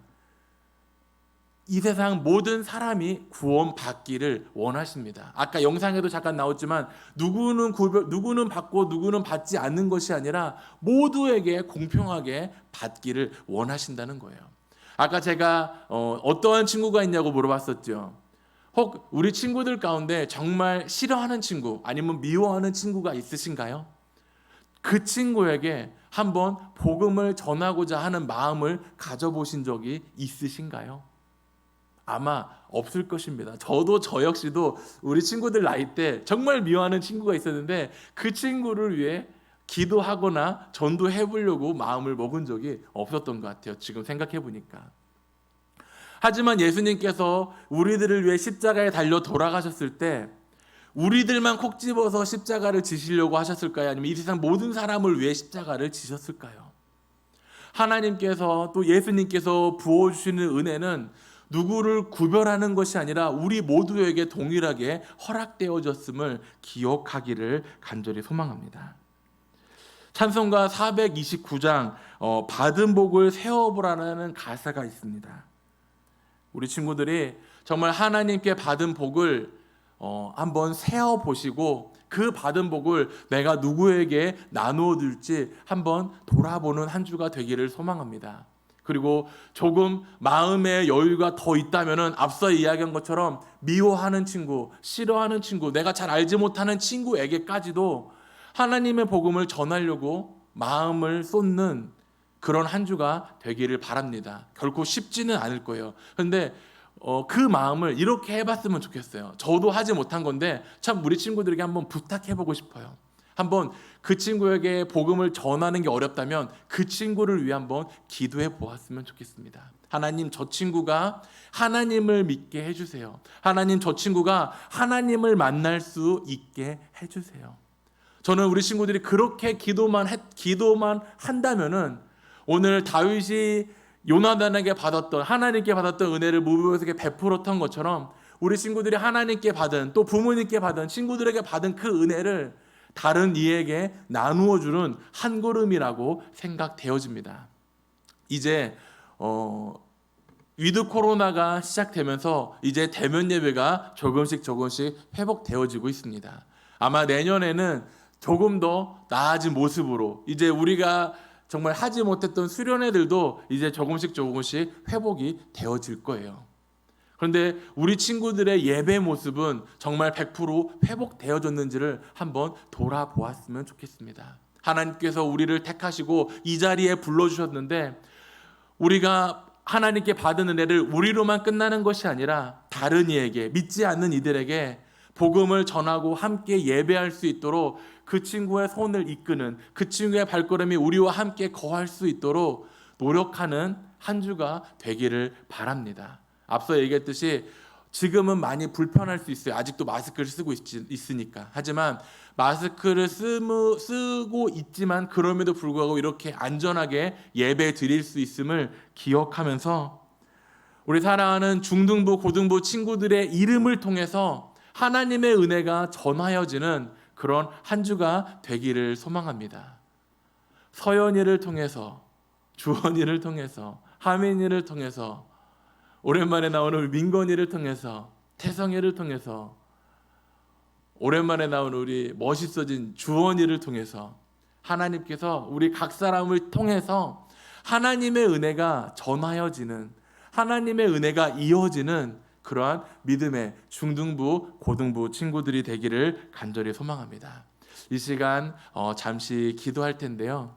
이 세상 모든 사람이 구원받기를 원하십니다. 아까 영상에도 잠깐 나왔지만 누구는 받고 누구는 받지 않는 것이 아니라 모두에게 공평하게 받기를 원하신다는 거예요. 아까 제가 어떠한 친구가 있냐고 물어봤었죠. 혹 우리 친구들 가운데 정말 싫어하는 친구 아니면 미워하는 친구가 있으신가요? 그 친구에게 한번 복음을 전하고자 하는 마음을 가져보신 적이 있으신가요? 아마 없을 것입니다. 저 역시도 우리 친구들 나이 때 정말 미워하는 친구가 있었는데 그 친구를 위해 기도하거나 전도해 보려고 마음을 먹은 적이 없었던 것 같아요. 지금 생각해 보니까. 하지만 예수님께서 우리들을 위해 십자가에 달려 돌아가셨을 때 우리들만 콕 집어서 십자가를 지시려고 하셨을까요? 아니면 이 세상 모든 사람을 위해 십자가를 지셨을까요? 하나님께서 또 예수님께서 부어주시는 은혜는 누구를 구별하는 것이 아니라 우리 모두에게 동일하게 허락되어졌음을 기억하기를 간절히 소망합니다. 찬송가 429장 받은 복을 세어보라는 가사가 있습니다. 우리 친구들이 정말 하나님께 받은 복을 한번 세어보시고 그 받은 복을 내가 누구에게 나누어 줄지 한번 돌아보는 한 주가 되기를 소망합니다. 그리고 조금 마음의 여유가 더 있다면 앞서 이야기한 것처럼 미워하는 친구, 싫어하는 친구, 내가 잘 알지 못하는 친구에게까지도 하나님의 복음을 전하려고 마음을 쏟는 그런 한 주가 되기를 바랍니다. 결코 쉽지는 않을 거예요. 그런데 그 마음을 이렇게 해봤으면 좋겠어요. 저도 하지 못한 건데 참 우리 친구들에게 한번 부탁해보고 싶어요. 한번 그 친구에게 복음을 전하는 게 어렵다면 그 친구를 위해 한번 기도해 보았으면 좋겠습니다. 하나님, 저 친구가 하나님을 믿게 해주세요. 하나님, 저 친구가 하나님을 만날 수 있게 해주세요. 저는 우리 친구들이 그렇게 기도만 한다면은 오늘 다윗이 요나단에게 받았던, 하나님께 받았던 은혜를 무비보셋에게 베풀었던 것처럼 우리 친구들이 하나님께 받은, 또 부모님께 받은, 친구들에게 받은 그 은혜를 다른 이에게 나누어 주는 한 걸음이라고 생각되어집니다. 이제 위드 코로나가 시작되면서 이제 대면 예배가 조금씩 회복되어지고 있습니다. 아마 내년에는 조금 더 나아진 모습으로 이제 우리가 정말 하지 못했던 수련회들도 이제 조금씩 회복이 되어질 거예요. 그런데 우리 친구들의 예배 모습은 정말 100% 회복되어졌는지를 한번 돌아보았으면 좋겠습니다. 하나님께서 우리를 택하시고 이 자리에 불러주셨는데 우리가 하나님께 받은 은혜를 우리로만 끝나는 것이 아니라 다른 이에게, 믿지 않는 이들에게 복음을 전하고 함께 예배할 수 있도록 그 친구의 손을 이끄는, 그 친구의 발걸음이 우리와 함께 거할 수 있도록 노력하는 한 주가 되기를 바랍니다. 앞서 얘기했듯이 지금은 많이 불편할 수 있어요. 아직도 마스크를 쓰고 있으니까. 하지만 마스크를 쓰고 있지만 그럼에도 불구하고 이렇게 안전하게 예배 드릴 수 있음을 기억하면서 우리 사랑하는 중등부, 고등부 친구들의 이름을 통해서 하나님의 은혜가 전하여지는 그런 한 주가 되기를 소망합니다. 서연이를 통해서, 주원이를 통해서, 하민이를 통해서, 오랜만에 나오는 민건이를 통해서, 태성이를 통해서, 오랜만에 나오는 우리 멋있어진 주원이를 통해서 하나님께서 우리 각 사람을 통해서 하나님의 은혜가 전하여지는, 하나님의 은혜가 이어지는 그러한 믿음의 중등부, 고등부 친구들이 되기를 간절히 소망합니다. 이 시간 잠시 기도할 텐데요.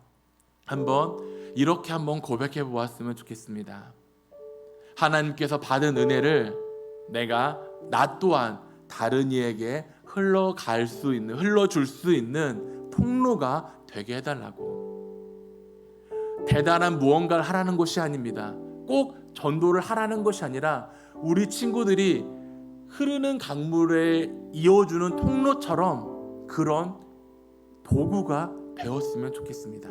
이렇게 한번 고백해 보았으면 좋겠습니다. 하나님께서 받은 은혜를 나 또한 다른 이에게 흘러줄 수 있는 통로가 되게 해달라고. 대단한 무언가를 하라는 것이 아닙니다. 꼭 전도를 하라는 것이 아니라 우리 친구들이 흐르는 강물에 이어주는 통로처럼 그런 도구가 되었으면 좋겠습니다.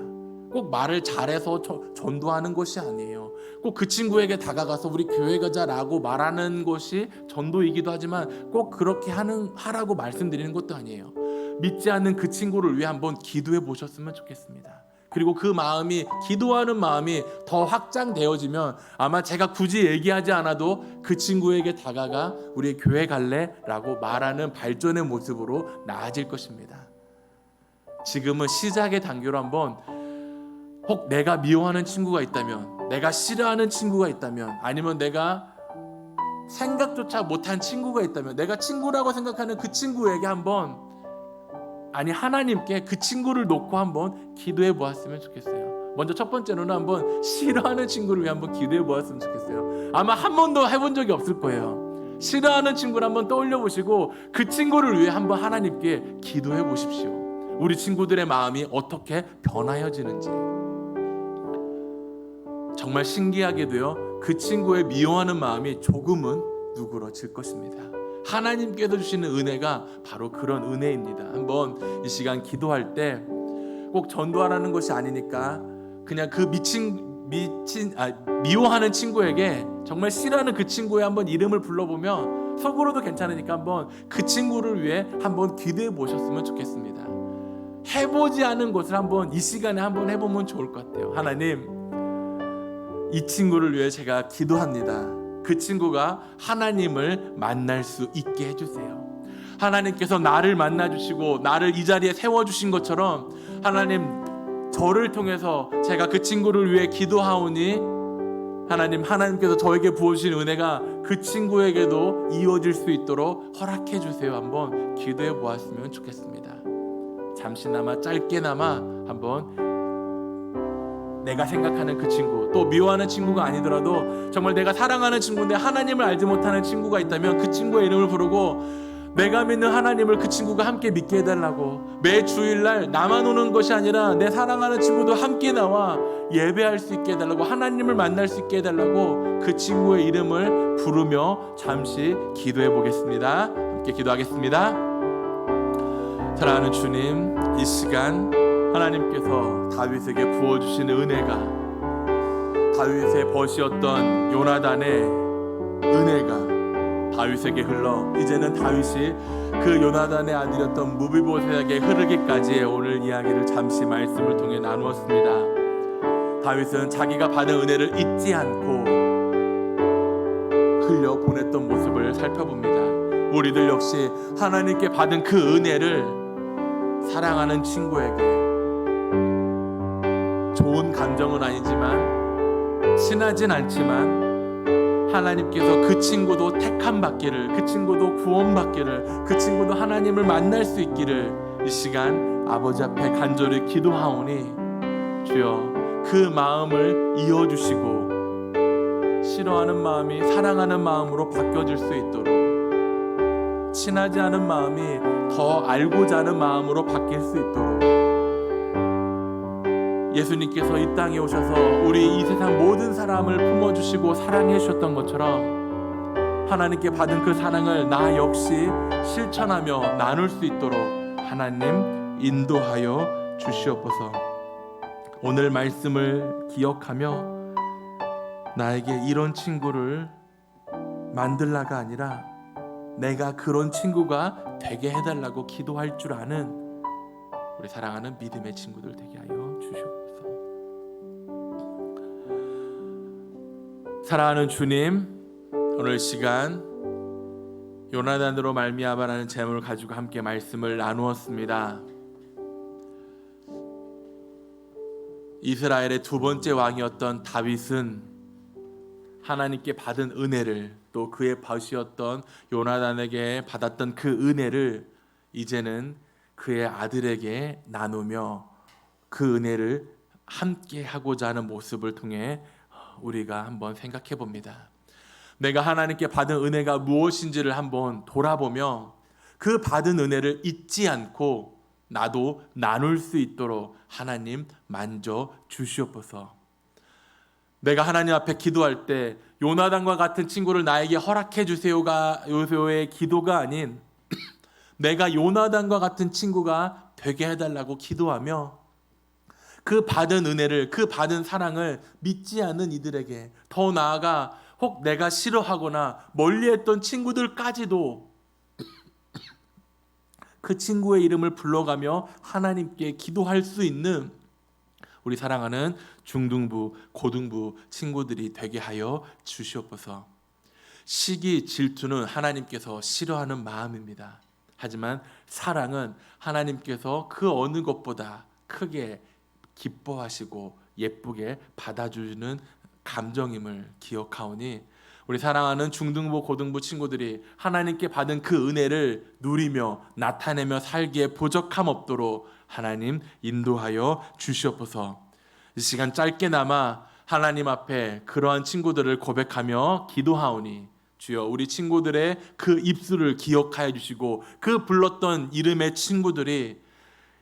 꼭 말을 잘해서 전도하는 것이 아니에요. 꼭 그 친구에게 다가가서 우리 교회 가자라고 말하는 것이 전도이기도 하지만 꼭 그렇게 하라고 말씀드리는 것도 아니에요. 믿지 않는 그 친구를 위해 한번 기도해 보셨으면 좋겠습니다. 그리고 그 마음이, 기도하는 마음이 더 확장되어지면 아마 제가 굳이 얘기하지 않아도 그 친구에게 다가가 우리 교회 갈래? 라고 말하는 발전의 모습으로 나아질 것입니다. 지금은 시작의 단계로 한번 혹 내가 미워하는 친구가 있다면, 내가 싫어하는 친구가 있다면, 아니면 내가 생각조차 못한 친구가 있다면, 내가 친구라고 생각하는 그 친구에게 하나님께 그 친구를 놓고 한번 기도해 보았으면 좋겠어요. 먼저 첫 번째로는 한번 싫어하는 친구를 위해 한번 기도해 보았으면 좋겠어요. 아마 한 번도 해본 적이 없을 거예요. 싫어하는 친구를 한번 떠올려 보시고 그 친구를 위해 한번 하나님께 기도해 보십시오. 우리 친구들의 마음이 어떻게 변하여지는지. 정말 신기하게도요, 그 친구의 미워하는 마음이 조금은 누그러질 것입니다. 하나님께서 주시는 은혜가 바로 그런 은혜입니다. 한번 이 시간 기도할 때 꼭 전도하라는 것이 아니니까 그냥 그 미워하는 친구에게 정말 싫어하는 그 친구의 한번 이름을 불러보면 속으로도 괜찮으니까 한번 그 친구를 위해 한번 기도해 보셨으면 좋겠습니다. 해보지 않은 것을 한번 이 시간에 한번 해보면 좋을 것 같아요. 하나님, 이 친구를 위해 제가 기도합니다. 그 친구가 하나님을 만날 수 있게 해주세요. 하나님께서 나를 만나주시고 나를 이 자리에 세워주신 것처럼 하나님, 저를 통해서 제가 그 친구를 위해 기도하오니 하나님께서 저에게 부어주신 은혜가 그 친구에게도 이어질 수 있도록 허락해 주세요. 한번 기도해 보았으면 좋겠습니다. 잠시나마 짧게나마 한번 내가 생각하는 그 친구, 또 미워하는 친구가 아니더라도 정말 내가 사랑하는 친구인데 하나님을 알지 못하는 친구가 있다면 그 친구의 이름을 부르고 내가 믿는 하나님을 그 친구가 함께 믿게 해달라고, 매 주일날 나만 오는 것이 아니라 내 사랑하는 친구도 함께 나와 예배할 수 있게 해달라고, 하나님을 만날 수 있게 해달라고 그 친구의 이름을 부르며 잠시 기도해 보겠습니다. 함께 기도하겠습니다. 사랑하는 주님, 이 시간 하나님께서 다윗에게 부어주신 은혜가, 다윗의 벗이었던 요나단의 은혜가 다윗에게 흘러 이제는 다윗이 그 요나단의 아들이었던 무비보셋에게 흐르기까지의 오늘 이야기를 잠시 말씀을 통해 나누었습니다. 다윗은 자기가 받은 은혜를 잊지 않고 흘려 보냈던 모습을 살펴봅니다. 우리들 역시 하나님께 받은 그 은혜를 사랑하는 친구에게, 좋은 감정은 아니지만 친하진 않지만 하나님께서 그 친구도 택함 받기를, 그 친구도 구원 받기를, 그 친구도 하나님을 만날 수 있기를 이 시간 아버지 앞에 간절히 기도하오니 주여, 그 마음을 이어주시고 싫어하는 마음이 사랑하는 마음으로 바뀌어질 수 있도록, 친하지 않은 마음이 더 알고자 하는 마음으로 바뀔 수 있도록, 예수님께서 이 땅에 오셔서 우리 이 세상 모든 사람을 품어주시고 사랑해 주셨던 것처럼 하나님께 받은 그 사랑을 나 역시 실천하며 나눌 수 있도록 하나님 인도하여 주시옵소서. 오늘 말씀을 기억하며 나에게 이런 친구를 만들라가 아니라 내가 그런 친구가 되게 해달라고 기도할 줄 아는 우리 사랑하는 믿음의 친구들 되게 하여 주시옵소서. 사랑하는 주님, 오늘 시간 요나단으로 말미암아라는 제목을 가지고 함께 말씀을 나누었습니다. 이스라엘의 두 번째 왕이었던 다윗은 하나님께 받은 은혜를, 또 그의 벗이었던 요나단에게 받았던 그 은혜를 이제는 그의 아들에게 나누며 그 은혜를 함께 하고자 하는 모습을 통해 우리가 한번 생각해 봅니다. 내가 하나님께 받은 은혜가 무엇인지를 한번 돌아보며 그 받은 은혜를 잊지 않고 나도 나눌 수 있도록 하나님 만져 주시옵소서. 내가 하나님 앞에 기도할 때 요나단과 같은 친구를 나에게 허락해 주세요가 요소의 기도가 아닌 내가 요나단과 같은 친구가 되게 해달라고 기도하며 그 받은 은혜를, 그 받은 사랑을 믿지 않는 이들에게, 더 나아가 혹 내가 싫어하거나 멀리했던 친구들까지도 그 친구의 이름을 불러가며 하나님께 기도할 수 있는 우리 사랑하는 중등부, 고등부 친구들이 되게 하여 주시옵소서. 시기, 질투는 하나님께서 싫어하는 마음입니다. 하지만 사랑은 하나님께서 그 어느 것보다 크게 기뻐하시고 예쁘게 받아주는 감정임을 기억하오니 우리 사랑하는 중등부, 고등부 친구들이 하나님께 받은 그 은혜를 누리며 나타내며 살기에 부족함 없도록 하나님 인도하여 주시옵소서. 이 시간 짧게나마 하나님 앞에 그러한 친구들을 고백하며 기도하오니 주여, 우리 친구들의 그 입술을 기억하여 주시고 그 불렀던 이름의 친구들이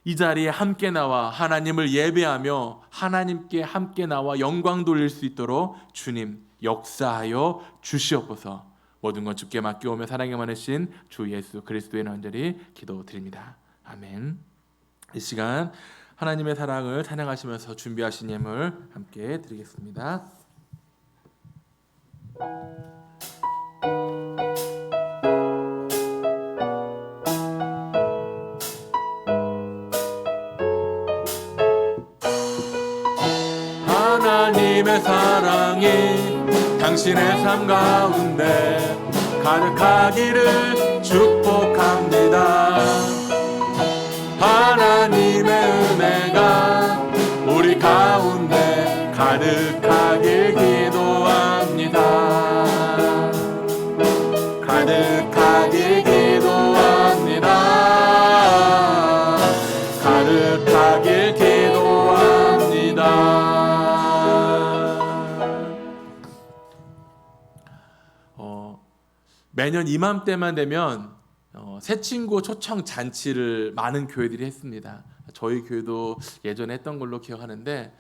이 자리에 함께 나와 하나님을 예배하며 하나님께 함께 나와 영광 돌릴 수 있도록 주님 역사하여 주시옵소서. 모든 건 주께 맡겨오며 사랑이 많으신 주 예수 그리스도의 간절히 기도드립니다. 아멘. 이 시간 하나님의 사랑을 찬양하시면서 준비하신 예물 함께 드리겠습니다. 하나님의 사랑이 당신의 삶 가운데 가득하기를 축복합니다. 하나님의 은혜가 우리 가운데 가득하길 기도합니다. 가득하길 기도합니다. 가득하길 기도합니다. 매년 이맘때만 되면 새 친구 초청 잔치를 많은 교회들이 했습니다. 저희 교회도 예전에 했던 걸로 기억하는데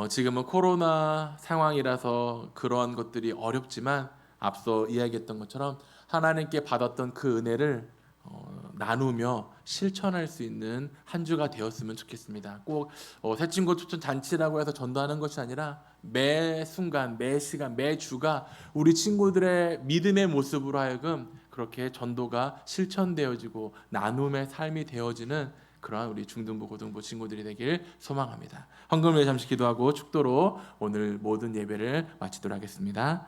지금은 코로나 상황이라서 그러한 것들이 어렵지만 앞서 이야기했던 것처럼 하나님께 받았던 그 은혜를 나누며 실천할 수 있는 한 주가 되었으면 좋겠습니다. 꼭 새 친구 초청 잔치라고 해서 전도하는 것이 아니라 매 순간, 매 시간, 매 주가 우리 친구들의 믿음의 모습으로 하여금 그렇게 전도가 실천되어지고 나눔의 삶이 되어지는 그러한 우리 중등부, 고등부 친구들이 되길 소망합니다. 헌금을 위해 잠시 기도하고 축도로 오늘 모든 예배를 마치도록 하겠습니다.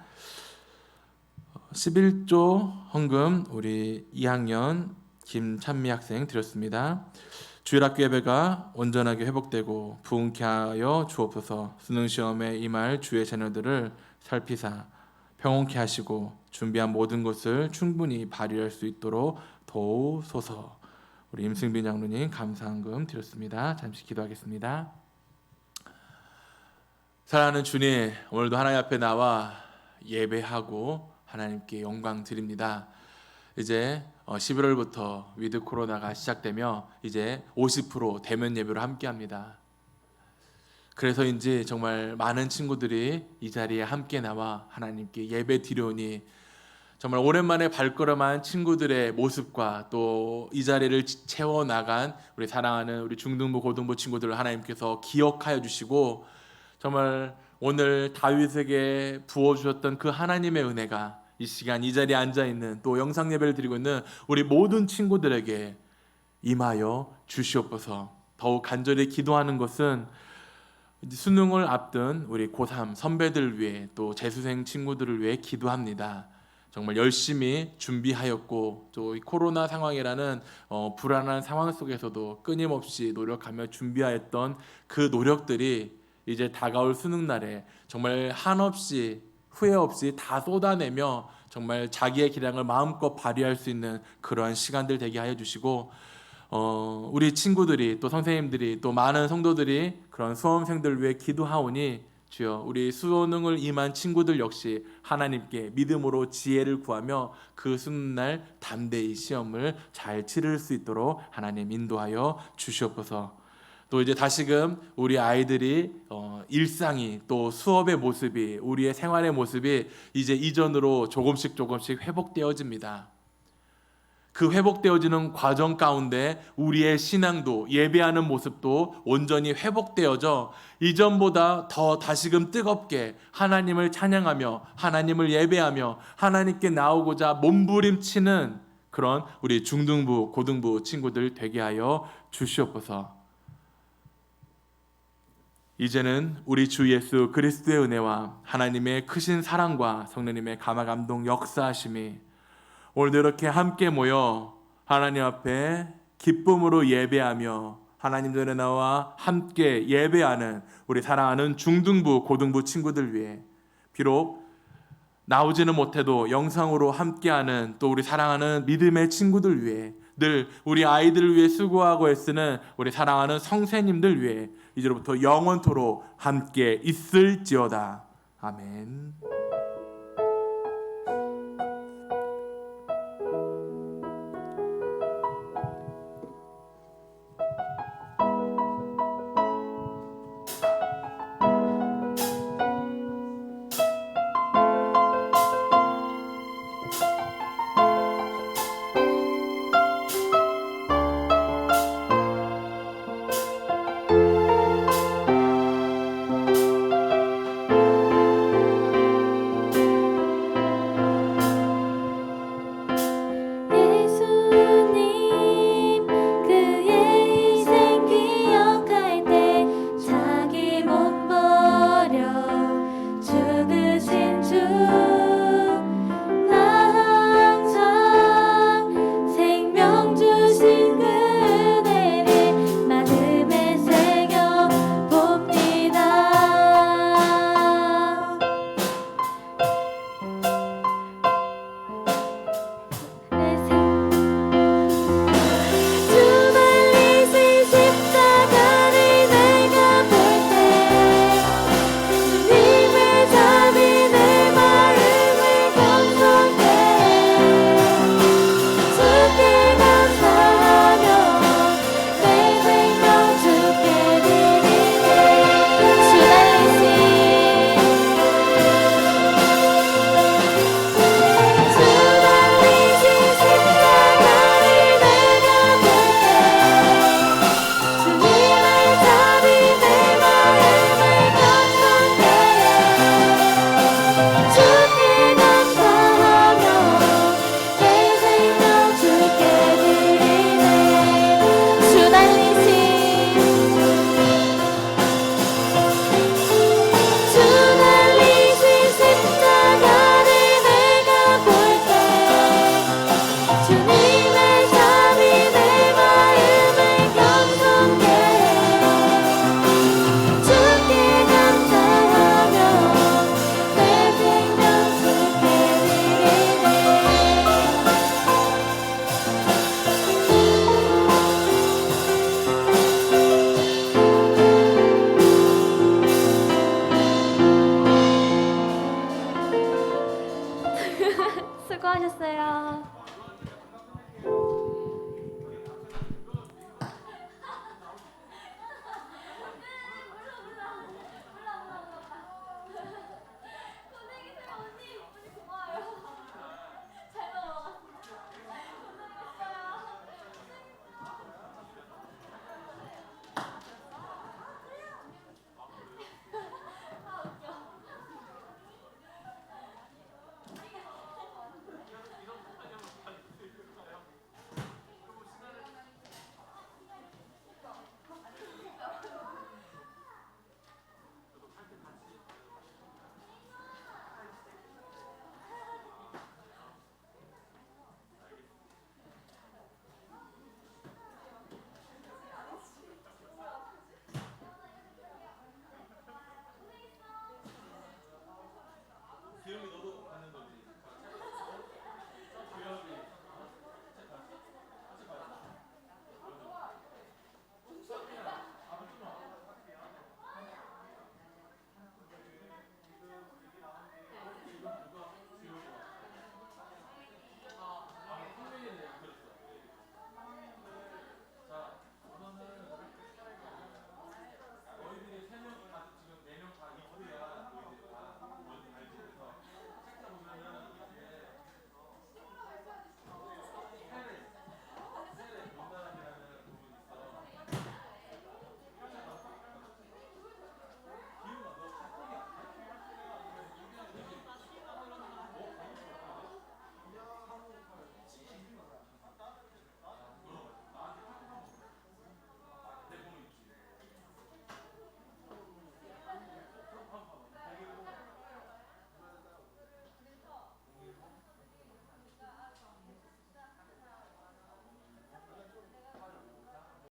11조 헌금 우리 2학년 김찬미 학생 드렸습니다. 주일학교 예배가 온전하게 회복되고 부흥케 하여 주옵소서. 수능시험에 임할 주의 자녀들을 살피사 평온케 하시고 준비한 모든 것을 충분히 발휘할 수 있도록 도우소서. 우리 임승빈 장로님 감사헌금 드렸습니다. 잠시 기도하겠습니다. 사랑하는 주님, 오늘도 하나님 앞에 나와 예배하고 하나님께 영광 드립니다. 이제 11월부터 위드 코로나가 시작되며 이제 50% 대면 예배로 함께합니다. 그래서인지 정말 많은 친구들이 이 자리에 함께 나와 하나님께 예배 드리오니 정말 오랜만에 발걸음한 친구들의 모습과 또 이 자리를 채워나간 우리 사랑하는 우리 중등부 고등부 친구들을 하나님께서 기억하여 주시고 정말 오늘 다윗에게 부어주셨던 그 하나님의 은혜가 이 시간 이 자리에 앉아있는 또 영상 예배를 드리고 있는 우리 모든 친구들에게 임하여 주시옵소서. 더욱 간절히 기도하는 것은 수능을 앞둔 우리 고3 선배들 위해 또 재수생 친구들을 위해 기도합니다. 정말 열심히 준비하였고 또 이 코로나 상황이라는 불안한 상황 속에서도 끊임없이 노력하며 준비하였던 그 노력들이 이제 다가올 수능날에 정말 한없이 후회 없이 다 쏟아내며 정말 자기의 기량을 마음껏 발휘할 수 있는 그러한 시간들 되게 하여 주시고 우리 친구들이 또 선생님들이 또 많은 성도들이 그런 수험생들 위해 기도하오니 주여 우리 수능을 임한 친구들 역시 하나님께 믿음으로 지혜를 구하며 그 수능날 담대히 시험을 잘 치를 수 있도록 하나님 인도하여 주시옵소서. 또 이제 다시금 우리 아이들이 일상이 또 수업의 모습이 우리의 생활의 모습이 이제 이전으로 조금씩 회복되어집니다. 그 회복되어지는 과정 가운데 우리의 신앙도 예배하는 모습도 온전히 회복되어져 이전보다 더 다시금 뜨겁게 하나님을 찬양하며 하나님을 예배하며 하나님께 나오고자 몸부림치는 그런 우리 중등부 고등부 친구들 되게 하여 주시옵소서. 이제는 우리 주 예수 그리스도의 은혜와 하나님의 크신 사랑과 성령님의 감화 감동 역사하심이 오늘도 이렇게 함께 모여 하나님 앞에 기쁨으로 예배하며 하나님 전에 나와 함께 예배하는 우리 사랑하는 중등부 고등부 친구들 위해 비록 나오지는 못해도 영상으로 함께하는 또 우리 사랑하는 믿음의 친구들 위해 늘 우리 아이들을 위해 수고하고 애쓰는 우리 사랑하는 성세님들 위해 이제로부터 영원토록 함께 있을지어다. 아멘. 수고하셨어요.